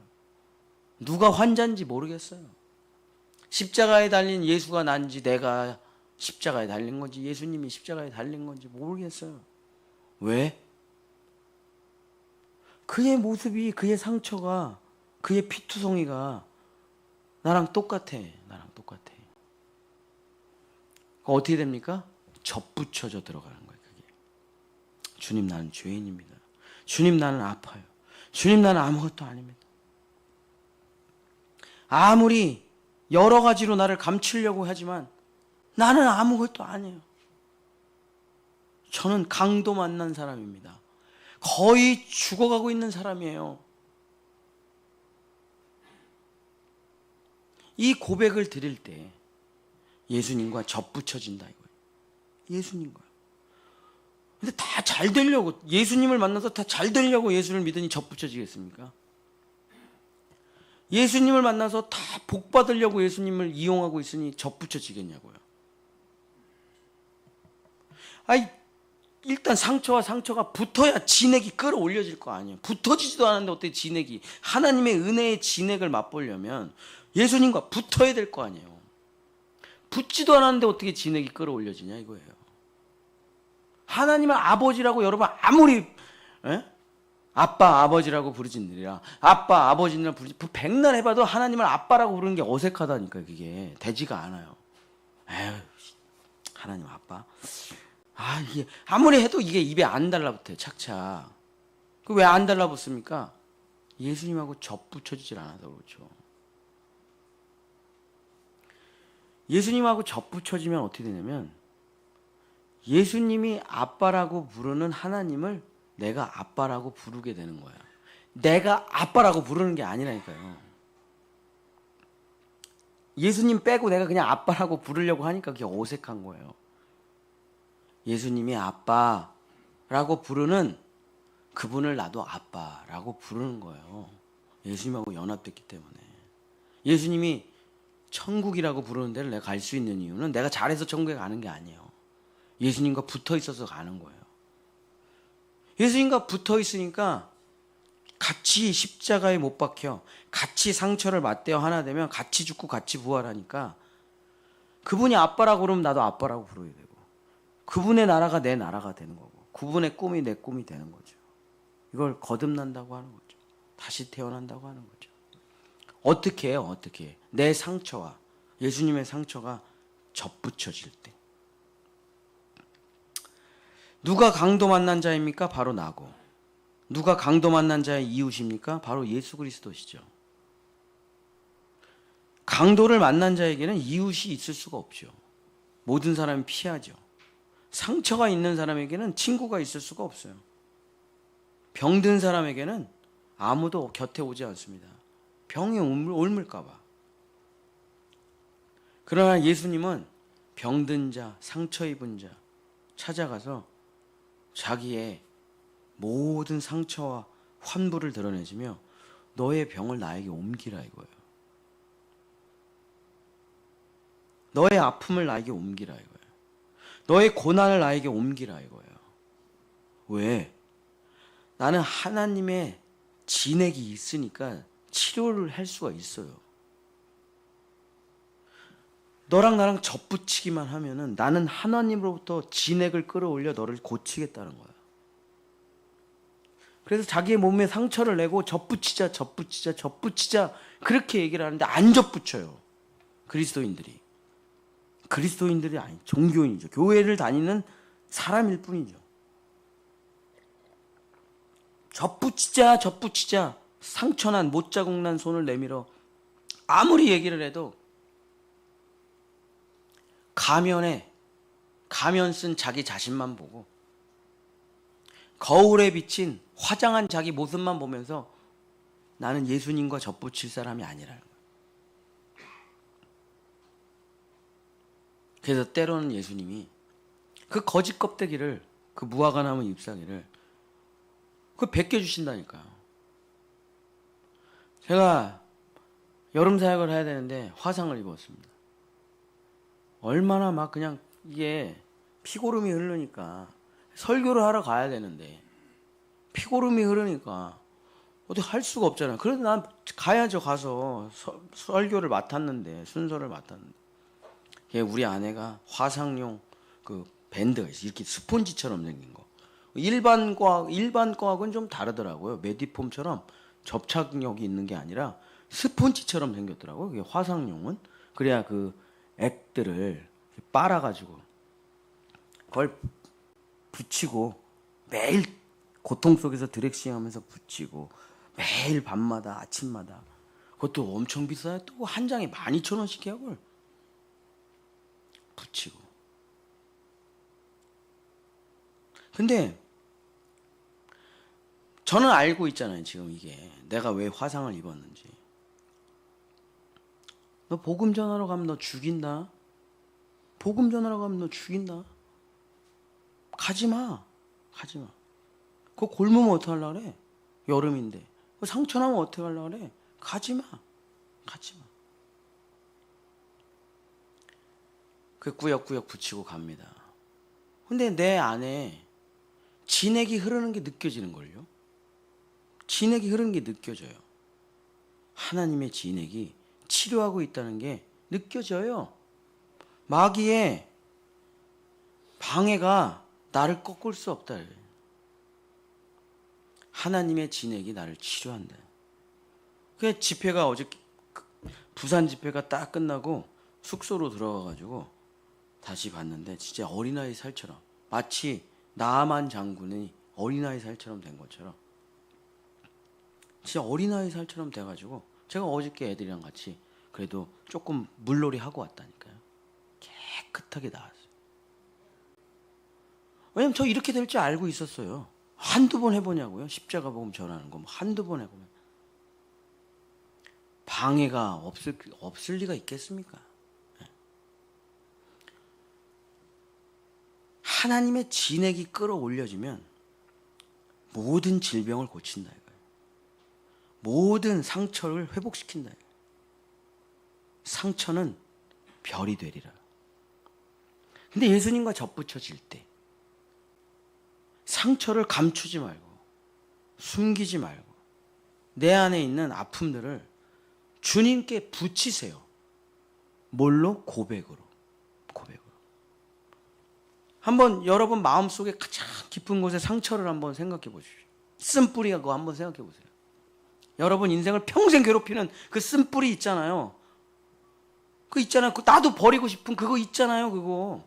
누가 환자인지 모르겠어요. 십자가에 달린 예수가 난지 내가 십자가에 달린 건지 예수님이 십자가에 달린 건지 모르겠어요. 왜? 그의 모습이, 그의 상처가, 그의 피투성이가 나랑 똑같아. 나랑 똑같아. 어떻게 됩니까? 접붙여져 들어가는 거예요. 그게. 주님, 나는 죄인입니다. 주님, 나는 아파요. 주님, 나는 아무것도 아닙니다. 아무리 여러 가지로 나를 감추려고 하지만 나는 아무것도 아니에요. 저는 강도 만난 사람입니다. 거의 죽어가고 있는 사람이에요. 이 고백을 드릴 때 예수님과 접붙여진다 이거예요. 예수님과. 근데 다 잘 되려고, 예수님을 만나서 다 잘 되려고 예수를 믿으니 접붙여지겠습니까? 예수님을 만나서 다 복 받으려고 예수님을 이용하고 있으니 접붙여지겠냐고요. 아이, 일단 상처와 상처가 붙어야 진액이 끌어올려질 거 아니에요. 붙어지지도 않았는데 어떻게 진액이, 하나님의 은혜의 진액을 맛보려면 예수님과 붙어야 될 거 아니에요. 붙지도 않았는데 어떻게 진액이 끌어올려지냐 이거예요. 하나님은 아버지라고 여러분 아무리 아빠 아버지라고 부르짖느니라, 아빠 아버지라 부르지 백날 해봐도 하나님을 아빠라고 부르는 게 어색하다니까. 그게 되지가 않아요. 에휴, 하나님 아빠, 이게 아무리 해도 이게 입에 안 달라붙어요. 착착. 그 왜 안 달라붙습니까? 예수님하고 접붙여지질 않아서 그렇죠. 예수님하고 접붙여지면 어떻게 되냐면 예수님이 아빠라고 부르는 하나님을 내가 아빠라고 부르게 되는 거야. 내가 아빠라고 부르는 게 아니라니까요. 예수님 빼고 내가 그냥 아빠라고 부르려고 하니까 그게 어색한 거예요. 예수님이 아빠라고 부르는 그분을 나도 아빠라고 부르는 거예요. 예수님하고 연합됐기 때문에. 예수님이 천국이라고 부르는 데를 내가 갈 수 있는 이유는 내가 잘해서 천국에 가는 게 아니에요. 예수님과 붙어 있어서 가는 거예요. 예수님과 붙어 있으니까 같이 십자가에 못 박혀, 같이 상처를 맞대어 하나 되면 같이 죽고 같이 부활하니까 그분이 아빠라고 그러면 나도 아빠라고 부르게 되고, 그분의 나라가 내 나라가 되는 거고, 그분의 꿈이 내 꿈이 되는 거죠. 이걸 거듭난다고 하는 거죠. 다시 태어난다고 하는 거죠. 어떻게 해요? 어떻게? 내 상처와 예수님의 상처가 접붙여질 때. 누가 강도 만난 자입니까? 바로 나고. 누가 강도 만난 자의 이웃입니까? 바로 예수 그리스도시죠. 강도를 만난 자에게는 이웃이 있을 수가 없죠. 모든 사람이 피하죠. 상처가 있는 사람에게는 친구가 있을 수가 없어요. 병든 사람에게는 아무도 곁에 오지 않습니다. 병이 옮을까 봐. 그러나 예수님은 병든 자, 상처 입은 자 찾아가서 자기의 모든 상처와 환부를 드러내시며 너의 병을 나에게 옮기라 이거예요. 너의 아픔을 나에게 옮기라 이거예요. 너의 고난을 나에게 옮기라 이거예요. 왜? 나는 하나님의 진액이 있으니까 치료를 할 수가 있어요. 너랑 나랑 접붙이기만 하면은 나는 하나님으로부터 진액을 끌어올려 너를 고치겠다는 거야. 그래서 자기의 몸에 상처를 내고 접붙이자 그렇게 얘기를 하는데 안 접붙여요. 그리스도인들이 아니 종교인이죠. 교회를 다니는 사람일 뿐이죠. 접붙이자 상처난 못자국난 손을 내밀어 아무리 얘기를 해도 가면 쓴 자기 자신만 보고 거울에 비친 화장한 자기 모습만 보면서 나는 예수님과 접붙일 사람이 아니라는 거예요. 그래서 때로는 예수님이 그 거짓 껍데기를, 그 무화과 나무 잎사귀를 그걸 벗겨주신다니까요. 제가 여름 사역을 해야 되는데 화상을 입었습니다. 얼마나 막 그냥 이게 피고름이 흐르니까 설교를 하러 가야 되는데 피고름이 흐르니까 어떻게 할 수가 없잖아요. 그래도 난 가야죠. 가서 설교를 맡았는데, 순서를 맡았는데 우리 아내가 화상용 그 밴드가 있어요. 이렇게 스폰지처럼 생긴 거. 일반 과학은 좀 다르더라고요. 메디폼처럼 접착력이 있는 게 아니라 스폰지처럼 생겼더라고요. 그게 화상용은. 그래야 그 액들을 빨아가지고 그걸 붙이고 매일 고통 속에서 드렉싱하면서 붙이고 매일 밤마다 아침마다 그것도 엄청 비싸요. 또 한 장에 12,000원씩 해요. 그걸 붙이고. 근데 저는 알고 있잖아요. 지금 이게 내가 왜 화상을 입었는지. 너 복음 전하러 가면 너 죽인다. 복음 전하러 가면 너 죽인다. 가지마. 그거 굶으면 어떡하려고 그래? 여름인데. 상처 나면 어떡하려고 그래? 가지마. 그 꾸역꾸역 붙이고 갑니다. 근데 내 안에 진액이 흐르는 게 느껴지는걸요? 진액이 흐르는 게 느껴져요. 하나님의 진액이 치료하고 있다는 게 느껴져요. 마귀의 방해가 나를 꺾을 수 없다. 하나님의 진액이 나를 치료한다. 그 집회가 어저께 부산 집회가 딱 끝나고 숙소로 들어가가지고 다시 봤는데 진짜 어린아이 살처럼, 마치 나만 장군이 어린아이 살처럼 된 것처럼 진짜 어린아이 살처럼 돼가지고 제가 어저께 애들이랑 같이 그래도 조금 물놀이 하고 왔다니까요. 깨끗하게 나왔어요. 왜냐면 저 이렇게 될 줄 알고 있었어요. 한두 번 해보냐고요. 십자가 복음 전하는 거 한두 번 해보면 방해가 없을 리가 있겠습니까? 하나님의 진액이 끌어올려지면 모든 질병을 고친다 이거예요. 모든 상처를 회복시킨다 이거예요. 상처는 별이 되리라. 근데 예수님과 접붙여질 때 상처를 감추지 말고 숨기지 말고 내 안에 있는 아픔들을 주님께 붙이세요. 뭘로? 고백으로. 한번 여러분 마음속에 가장 깊은 곳에 상처를 한번 생각해 보십시오. 쓴뿌리가 그거 한번 생각해 보세요. 여러분 인생을 평생 괴롭히는 그 쓴뿌리 있잖아요. 그 있잖아요. 나도 버리고 싶은 그거 있잖아요.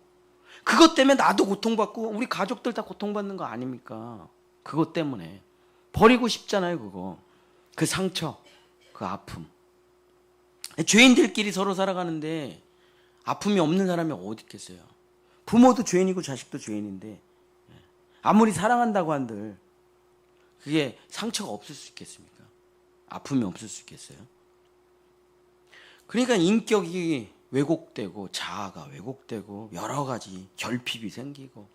그것 때문에 나도 고통받고 우리 가족들 다 고통받는 거 아닙니까? 그것 때문에 버리고 싶잖아요. 그 상처, 그 아픔. 죄인들끼리 서로 살아가는데 아픔이 없는 사람이 어디 있겠어요? 부모도 죄인이고 자식도 죄인인데 아무리 사랑한다고 한들 그게 상처가 없을 수 있겠습니까? 아픔이 없을 수 있겠어요? 그러니까 인격이 왜곡되고 자아가 왜곡되고 여러 가지 결핍이 생기고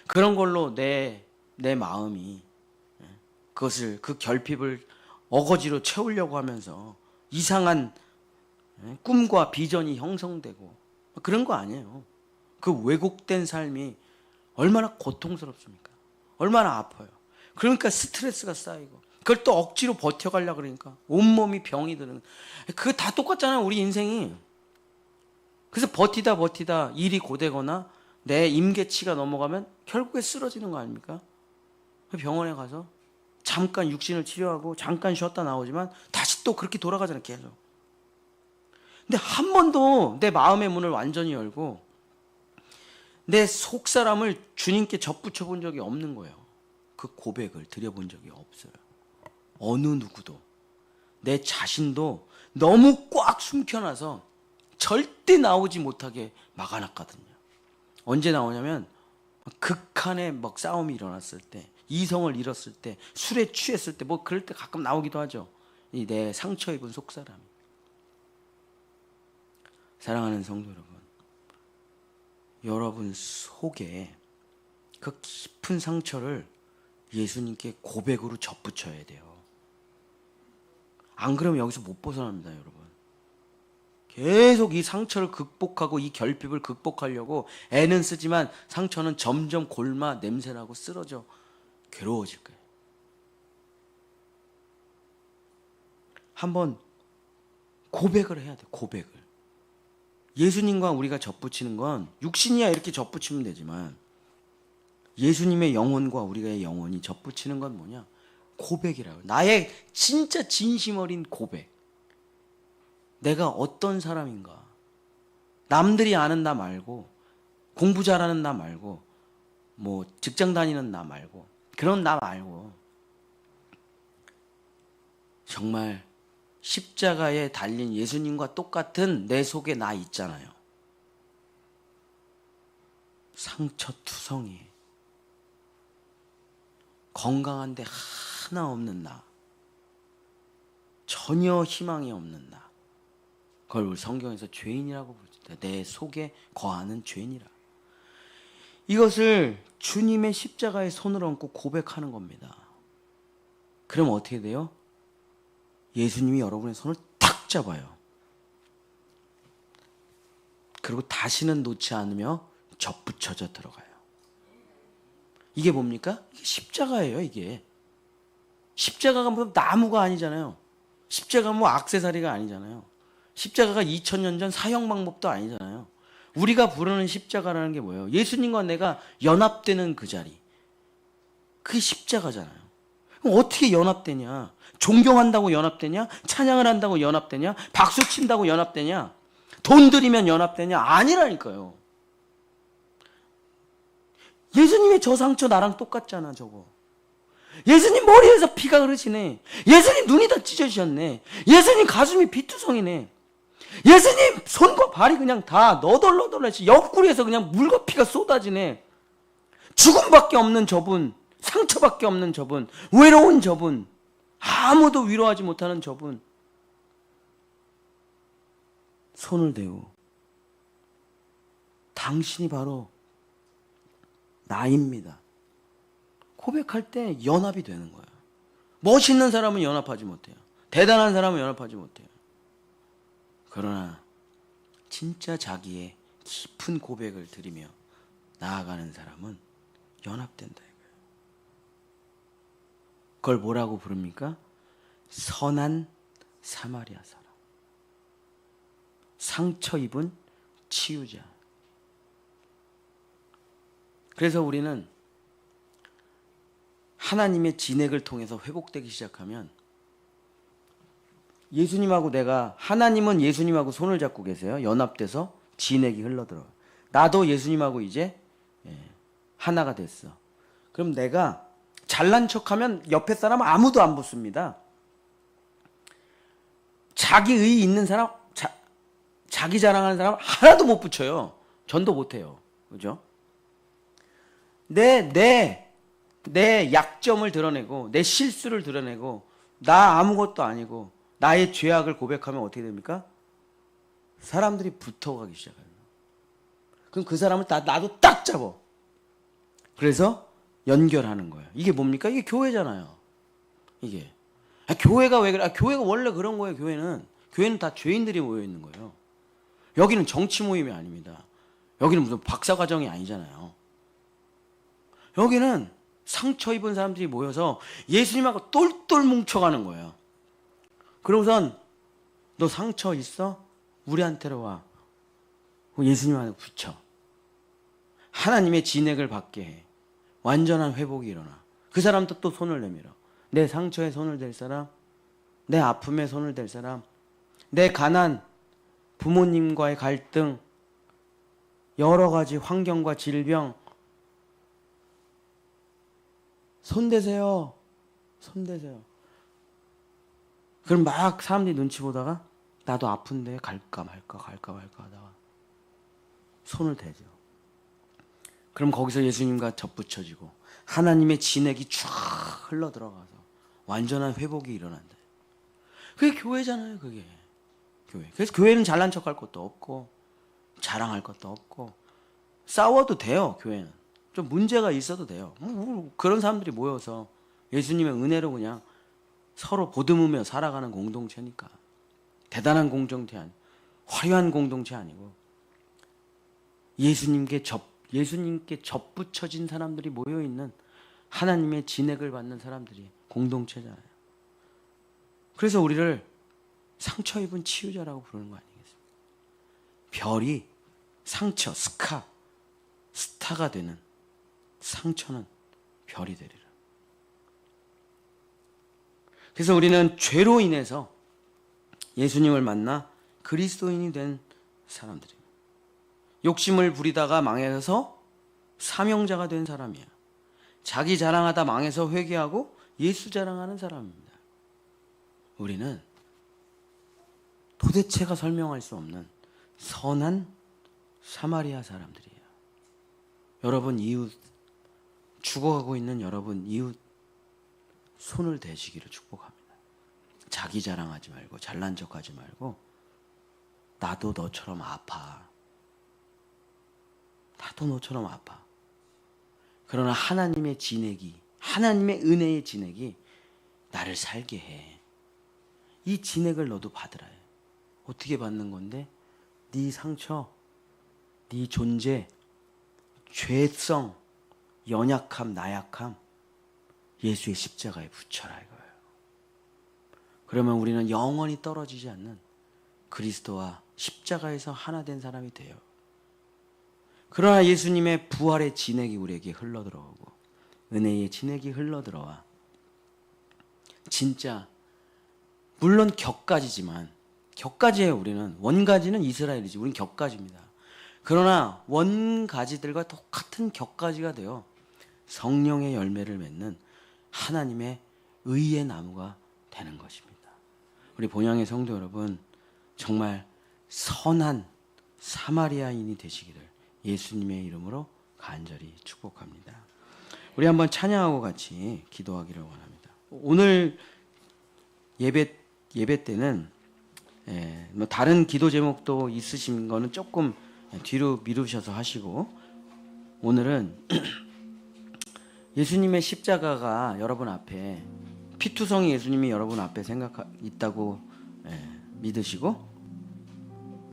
그런 걸로 내 마음이 그 결핍을 어거지로 채우려고 하면서 이상한 꿈과 비전이 형성되고 그런 거 아니에요. 그 왜곡된 삶이 얼마나 고통스럽습니까? 얼마나 아파요. 그러니까 스트레스가 쌓이고 그걸 또 억지로 버텨가려고 그러니까 온몸이 병이 드는, 그거 다 똑같잖아요, 우리 인생이. 그래서 버티다 일이 고되거나 내 임계치가 넘어가면 결국에 쓰러지는 거 아닙니까? 병원에 가서 잠깐 육신을 치료하고 잠깐 쉬었다 나오지만 다시 또 그렇게 돌아가잖아요, 계속. 근데 한 번도 내 마음의 문을 완전히 열고 내 속사람을 주님께 접붙여 본 적이 없는 거예요. 그 고백을 드려본 적이 없어요. 어느 누구도. 내 자신도 너무 꽉 숨겨놔서 절대 나오지 못하게 막아놨거든요. 언제 나오냐면 극한의 막 싸움이 일어났을 때, 이성을 잃었을 때, 술에 취했을 때, 뭐 그럴 때 가끔 나오기도 하죠. 이 내 상처 입은 속사람이. 사랑하는 성도 여러분, 여러분 속에 그 깊은 상처를 예수님께 고백으로 접붙여야 돼요. 안 그러면 여기서 못 벗어납니다, 여러분. 계속 이 상처를 극복하고 이 결핍을 극복하려고 애는 쓰지만 상처는 점점 골마 냄새나고 쓰러져 괴로워질 거예요. 한번 고백을 해야 돼요. 고백을. 예수님과 우리가 접붙이는 건 육신이야 이렇게 접붙이면 되지만 예수님의 영혼과 우리의 영혼이 접붙이는 건 뭐냐? 고백이라고. 나의 진짜 진심 어린 고백. 내가 어떤 사람인가? 남들이 아는 나 말고, 공부 잘하는 나 말고, 뭐 직장 다니는 나 말고, 그런 나 말고 정말 십자가에 달린 예수님과 똑같은 내 속에 나 있잖아요. 상처투성이, 건강한데 하나 없는 나, 전혀 희망이 없는 나, 그걸 우리 성경에서 죄인이라고 부르죠. 내 속에 거하는 죄인이라. 이것을 주님의 십자가에 손을 얹고 고백하는 겁니다. 그럼 어떻게 돼요? 예수님이 여러분의 손을 탁 잡아요. 그리고 다시는 놓지 않으며 접붙여져 들어가요. 이게 뭡니까? 이게 십자가예요, 이게. 십자가가 뭐 나무가 아니잖아요. 십자가가 뭐 액세서리가 아니잖아요. 십자가가 2000년 전 사형 방법도 아니잖아요. 우리가 부르는 십자가라는 게 뭐예요? 예수님과 내가 연합되는 그 자리. 그게 십자가잖아요. 그럼 어떻게 연합되냐? 존경한다고 연합되냐? 찬양을 한다고 연합되냐? 박수 친다고 연합되냐? 돈 들이면 연합되냐? 아니라니까요. 예수님의 저 상처 나랑 똑같잖아, 저거. 예수님 머리에서 피가 흐르시네. 예수님 눈이 다 찢어지셨네. 예수님 가슴이 피투성이네. 예수님 손과 발이 그냥 다 너덜너덜해지, 옆구리에서 그냥 물과 피가 쏟아지네. 죽음밖에 없는 저분, 상처밖에 없는 저분, 외로운 저분, 아무도 위로하지 못하는 저분, 손을 대고 당신이 바로 나입니다. 고백할 때 연합이 되는 거예요. 멋있는 사람은 연합하지 못해요. 대단한 사람은 연합하지 못해요. 그러나 진짜 자기의 깊은 고백을 드리며 나아가는 사람은 연합된다 이거예요. 그걸 뭐라고 부릅니까? 선한 사마리아 사람. 상처 입은 치유자. 그래서 우리는 하나님의 진액을 통해서 회복되기 시작하면, 예수님하고 내가, 하나님은 예수님하고 손을 잡고 계세요. 연합돼서 진액이 흘러들어요. 나도 예수님하고 이제 하나가 됐어. 그럼 내가 잘난 척하면 옆에 사람 아무도 안 붙습니다. 자기 의 있는 사람, 자기 자랑하는 사람 하나도 못 붙여요. 전도 못해요. 그죠? 내 약점을 드러내고 내 실수를 드러내고 나 아무것도 아니고 나의 죄악을 고백하면 어떻게 됩니까? 사람들이 붙어가기 시작해요. 그럼 그 사람을 나도 딱 잡아. 그래서 연결하는 거예요. 이게 뭡니까? 이게 교회잖아요. 이게 교회가 왜 그래? 교회가 원래 그런 거예요. 교회는 다 죄인들이 모여 있는 거예요. 여기는 정치 모임이 아닙니다. 여기는 무슨 박사과정이 아니잖아요. 여기는 상처 입은 사람들이 모여서 예수님하고 똘똘 뭉쳐가는 거예요. 그러고선 너 상처 있어? 우리한테로 와. 예수님한테 붙여. 하나님의 진액을 받게 해. 완전한 회복이 일어나. 그 사람도 또 손을 내밀어. 내 상처에 손을 댈 사람, 내 아픔에 손을 댈 사람, 내 가난, 부모님과의 갈등, 여러 가지 환경과 질병, 손대세요. 손대세요. 그럼 막 사람들이 눈치 보다가 나도 아픈데 갈까 말까 하다가 손을 대죠. 그럼 거기서 예수님과 접붙여지고 하나님의 진액이 쫙 흘러 들어가서 완전한 회복이 일어난다. 그게 교회잖아요, 그게. 교회. 그래서 교회는 잘난 척할 것도 없고 자랑할 것도 없고 싸워도 돼요, 교회는. 좀 문제가 있어도 돼요. 그런 사람들이 모여서 예수님의 은혜로 그냥 서로 보듬으며 살아가는 공동체니까. 대단한 공동체 아니고 화려한 공동체 아니고 예수님께 접붙여진 사람들이 모여있는 하나님의 진액을 받는 사람들이 공동체잖아요. 그래서 우리를 상처 입은 치유자라고 부르는 거 아니겠습니까? 별이 상처, 스타가 되는 상처는 별이 되리라. 그래서 우리는 죄로 인해서 예수님을 만나 그리스도인이 된 사람들입니다. 욕심을 부리다가 망해서 사명자가 된 사람이야. 자기 자랑하다 망해서 회개하고 예수 자랑하는 사람입니다. 우리는 도대체가 설명할 수 없는 선한 사마리아 사람들이에요. 여러분 이웃, 죽어가고 있는 여러분 이웃 손을 대시기를 축복합니다. 자기 자랑하지 말고 잘난 척하지 말고 나도 너처럼 아파. 나도 너처럼 아파. 그러나 하나님의 진액이, 하나님의 은혜의 진액이 나를 살게 해. 이 진액을 너도 받으라 해. 어떻게 받는 건데? 네 상처, 네 존재, 죄성, 연약함, 나약함 예수의 십자가에 붙여라 이거예요. 그러면 우리는 영원히 떨어지지 않는 그리스도와 십자가에서 하나 된 사람이 돼요. 그러나 예수님의 부활의 진액이 우리에게 흘러들어오고 은혜의 진액이 흘러들어와 진짜 물론 격가지지만 격가지예요. 우리는 원가지는 이스라엘이지 우린 격가지입니다. 그러나 원가지들과 똑같은 격가지가 되어 성령의 열매를 맺는 하나님의 의의 나무가 되는 것입니다. 우리 본향의 성도 여러분 정말 선한 사마리아인이 되시기를 예수님의 이름으로 간절히 축복합니다. 우리 한번 찬양하고 같이 기도하기를 원합니다. 오늘 예배 때는 뭐 다른 기도 제목도 있으신 거는 조금 뒤로 미루셔서 하시고 오늘은 예수님의 십자가가 여러분 앞에 피투성이 예수님이 여러분 앞에 있다고 믿으시고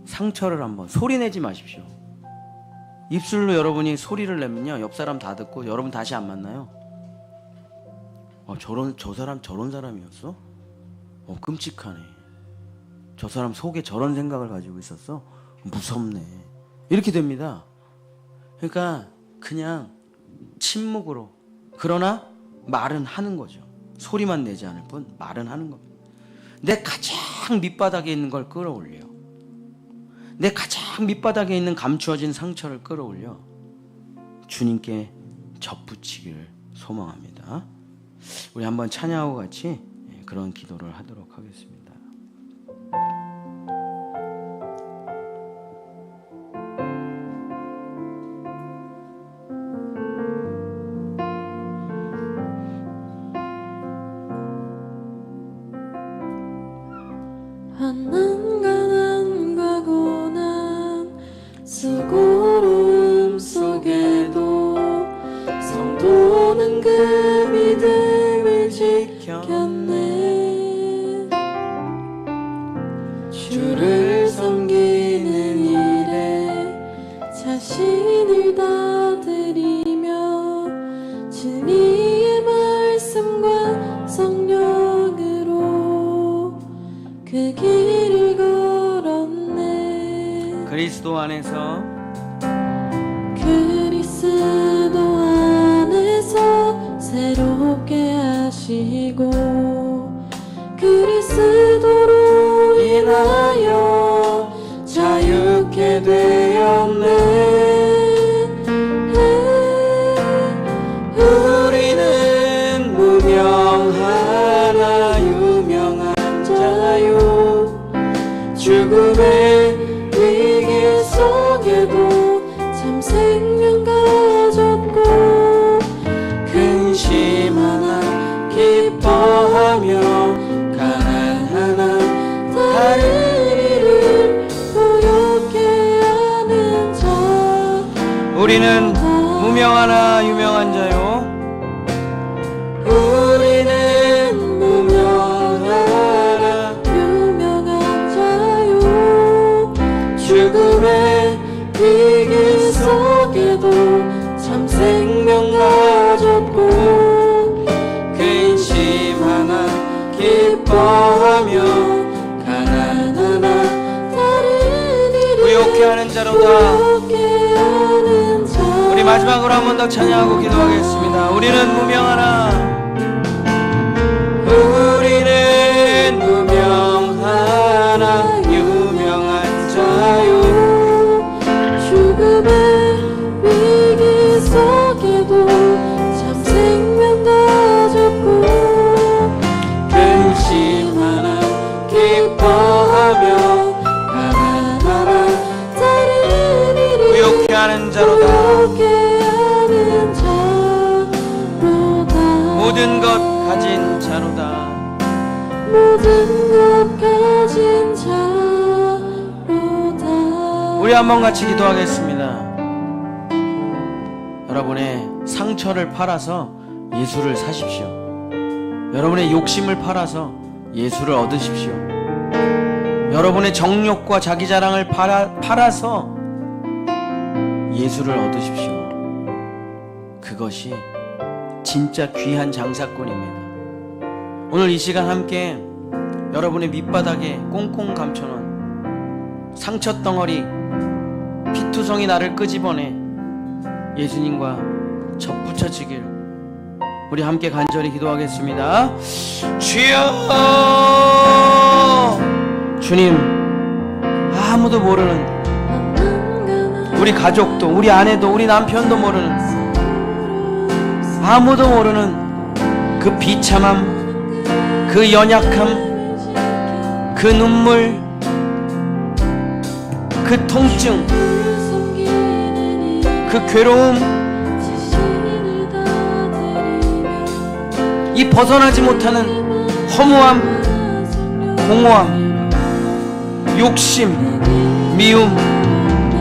상처를 한번 소리내지 마십시오. 입술로 여러분이 소리를 내면요 옆 사람 다 듣고 여러분 다시 안 만나요. 저 사람 저런 사람이었어? 끔찍하네. 저 사람 속에 저런 생각을 가지고 있었어? 무섭네. 이렇게 됩니다. 그러니까 그냥 침묵으로 그러나 말은 하는 거죠. 소리만 내지 않을 뿐 말은 하는 겁니다. 내 가장 밑바닥에 있는 걸 끌어올려. 내 가장 밑바닥에 있는 감추어진 상처를 끌어올려 주님께 접붙이기를 소망합니다. 우리 한번 찬양하고 같이 그런 기도를 하도록 하겠습니다. 한난간한 고난 수고로움 속에도 성도는 그 믿음을 지켰네. 자신을 다 드리며 진리의 말씀과 성령으로 그 길을 걸었네. 그리스도 안에서 새롭게 하시고 그리스도로 인하여 자유케 되었네. 우리는 무명하나 유명한 자요 죽음의 위기 속에도 참 생명 가졌고 근심 하나 기뻐하며 가난하나 다른 이를 부욕해 하는 자. 우리는 무명하나 유명한 자요 우리는 무명하나 유명한 자요 죽음의 위기 속에도 참 생명 가졌고 근심 하나 기뻐하며 가난하나 다른 이를 부욕해 하는 자로다. 부욕해 하는 자. 우리 마지막으로 한 번 더 찬양하고 기도하겠습니다. 우리는 무명하나 우리는 무명하나 유명한 자요 죽음의 위기 속에도 참 생명 가졌고 근심 하나 기뻐하며 가난하나 다른 이를 부욕해 하는 자로다. 부욕해 하는 자로다. 모든 것 가진 자로다. 모든 것 가진 자로다. 우리 한번 같이 기도하겠습니다. 여러분의 상처를 팔아서 예수를 사십시오. 여러분의 욕심을 팔아서 예수를 얻으십시오. 여러분의 정욕과 자기 자랑을 팔아서 예수를 얻으십시오. 그것이 진짜 귀한 장사꾼입니다. 오늘 이 시간 함께 여러분의 밑바닥에 꽁꽁 감춰놓은 상처 덩어리 피투성이 나를 끄집어내 예수님과 접붙여지길 우리 함께 간절히 기도하겠습니다. 주여, 주님, 아무도 모르는 우리 가족도 우리 아내도 우리 남편도 모르는 아무도 모르는 그 비참함, 그 연약함, 그 눈물, 그 통증, 그 괴로움, 이 벗어나지 못하는 허무함, 공허함, 욕심, 미움,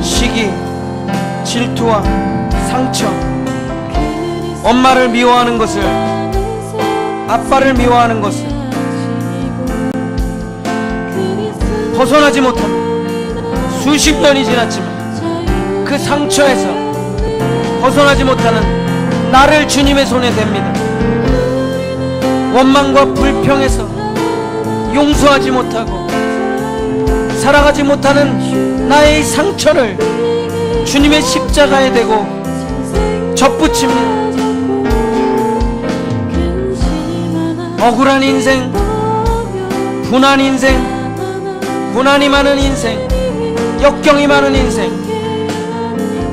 시기, 질투와 상처, 엄마를 미워하는 것을, 아빠를 미워하는 것을 벗어나지 못하는 수십 년이 지났지만 그 상처에서 벗어나지 못하는 나를 주님의 손에 댑니다. 원망과 불평에서 용서하지 못하고 살아가지 못하는 나의 상처를 주님의 십자가에 대고 접붙입니다. 억울한 인생, 분한 인생, 고난이 많은 인생, 역경이 많은 인생,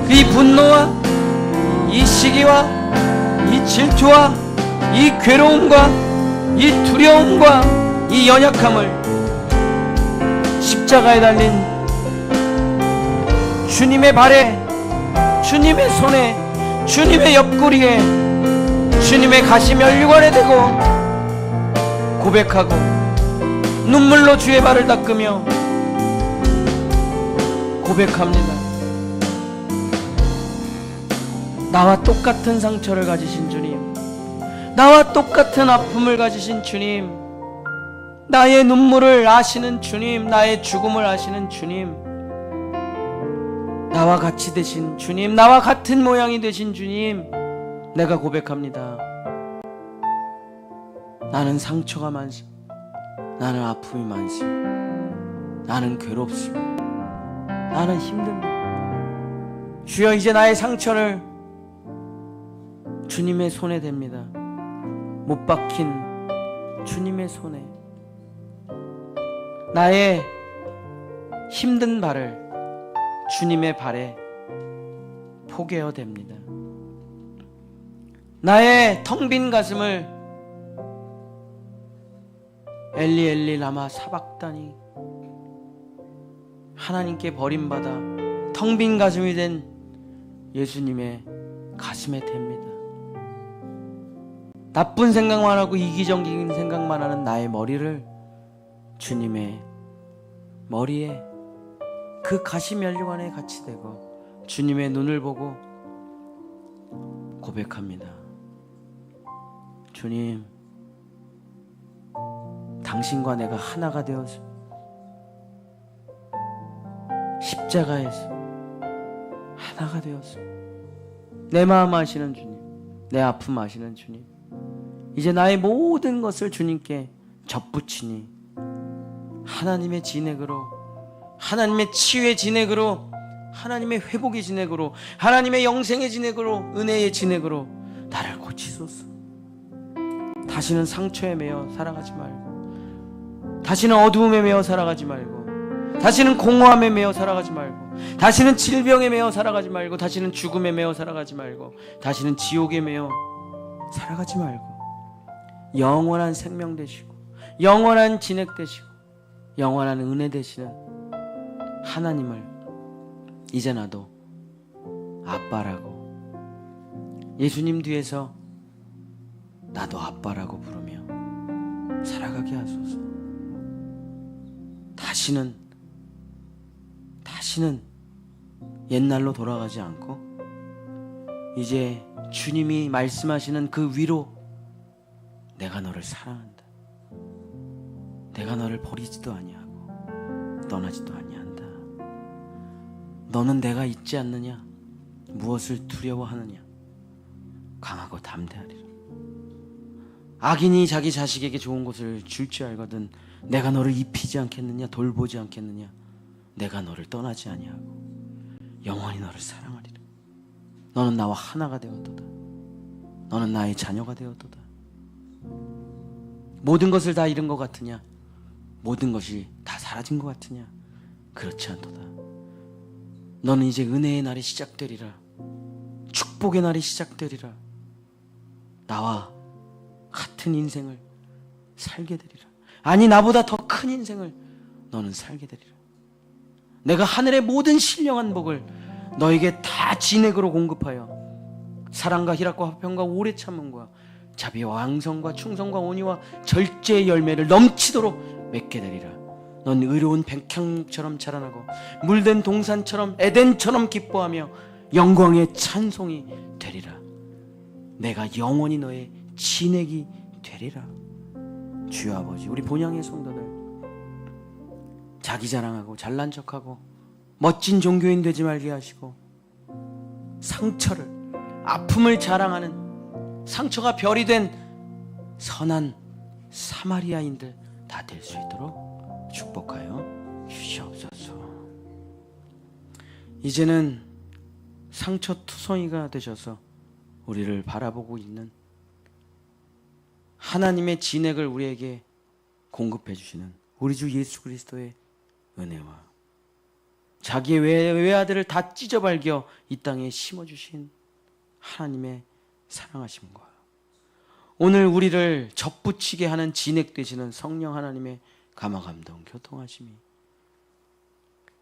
이 분노와 이 시기와 이 질투와 이 괴로움과 이 두려움과 이 연약함을 십자가에 달린 주님의 발에, 주님의 손에, 주님의 옆구리에, 주님의 가시 면류관에 대고 고백하고 눈물로 주의 발을 닦으며 고백합니다. 나와 똑같은 상처를 가지신 주님, 나와 똑같은 아픔을 가지신 주님, 나의 눈물을 아시는 주님, 나의 죽음을 아시는 주님, 나와 같이 되신 주님, 나와 같은 모양이 되신 주님, 내가 고백합니다. 나는 상처가 많습니다. 나는 아픔이 많습니다. 나는 괴롭습니다. 나는 힘듭니다. 주여, 이제 나의 상처를 주님의 손에 댑니다. 못 박힌 주님의 손에 나의 힘든 발을 주님의 발에 포개어 댑니다. 나의 텅 빈 가슴을 엘리 엘리 라마 사박다니, 하나님께 버림받아 텅 빈 가슴이 된 예수님의 가슴에 댑니다. 나쁜 생각만 하고 이기적인 생각만 하는 나의 머리를 주님의 머리에, 그 가시면류관에 같이 대고 주님의 눈을 보고 고백합니다. 주님, 당신과 내가 하나가 되어서 십자가에서 하나가 되었어. 내 마음 아시는 주님, 내 아픔 아시는 주님, 이제 나의 모든 것을 주님께 접붙이니 하나님의 진액으로, 하나님의 치유의 진액으로, 하나님의 회복의 진액으로, 하나님의 영생의 진액으로, 은혜의 진액으로 나를 고치소서. 다시는 상처에 매여 살아가지 말고, 다시는 어두움에 매여 살아가지 말고, 다시는 공허함에 매여 살아가지 말고, 다시는 질병에 매여 살아가지 말고, 다시는 죽음에 매여 살아가지 말고, 다시는 지옥에 매여 살아가지 말고, 영원한 생명 되시고, 영원한 진액 되시고, 영원한 은혜 되시는 하나님을 이제 나도 아빠라고, 예수님 뒤에서 나도 아빠라고 부르며 살아가게 하소서. 다시는 옛날로 돌아가지 않고 이제 주님이 말씀하시는 그 위로, 내가 너를 사랑한다, 내가 너를 버리지도 아니하고 떠나지도 아니한다, 너는 내가 있지 않느냐, 무엇을 두려워하느냐, 강하고 담대하리라. 악인이 자기 자식에게 좋은 것을 줄 줄 알거든 내가 너를 입히지 않겠느냐, 돌보지 않겠느냐, 내가 너를 떠나지 아니하고 영원히 너를 사랑하리라. 너는 나와 하나가 되었도다. 너는 나의 자녀가 되었도다. 모든 것을 다 잃은 것 같으냐, 모든 것이 다 사라진 것 같으냐, 그렇지 않도다. 너는 이제 은혜의 날이 시작되리라. 축복의 날이 시작되리라. 나와 같은 인생을 살게 되리라. 아니, 나보다 더 큰 인생을 너는 살게 되리라. 내가 하늘의 모든 신령한 복을 너에게 다 진액으로 공급하여 사랑과 희락과 화평과 오래 참음과 자비와 왕성과 충성과 온유와 절제의 열매를 넘치도록 맺게 되리라. 넌 의로운 백향목처럼 자라나고 물든 동산처럼 에덴처럼 기뻐하며 영광의 찬송이 되리라. 내가 영원히 너의 진액이 되리라. 주여 아버지, 우리 본향의 성도들 자기 자랑하고 잘난 척하고 멋진 종교인 되지 말게 하시고, 상처를, 아픔을 자랑하는, 상처가 별이 된 선한 사마리아인들 다 될 수 있도록 축복하여 주시옵소서. 이제는 상처투성이가 되셔서 우리를 바라보고 있는 하나님의 진액을 우리에게 공급해 주시는 우리 주 예수 그리스도의 은혜와 자기의 외아들을 다 찢어발겨 이 땅에 심어주신 하나님의 사랑하심과 오늘 우리를 접붙이게 하는 진액 되시는 성령 하나님의 감화감동 교통하심이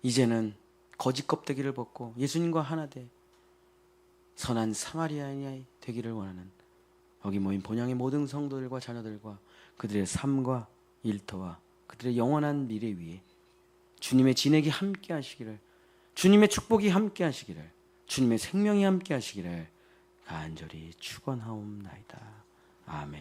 이제는 거짓 껍데기를 벗고 예수님과 하나 돼 선한 사마리아인이 되기를 원하는 여기 모인 본향의 모든 성도들과 자녀들과 그들의 삶과 일터와 그들의 영원한 미래 위에 주님의 진액이 함께 하시기를, 주님의 축복이 함께 하시기를, 주님의 생명이 함께 하시기를 간절히 축원하옵나이다. 아멘.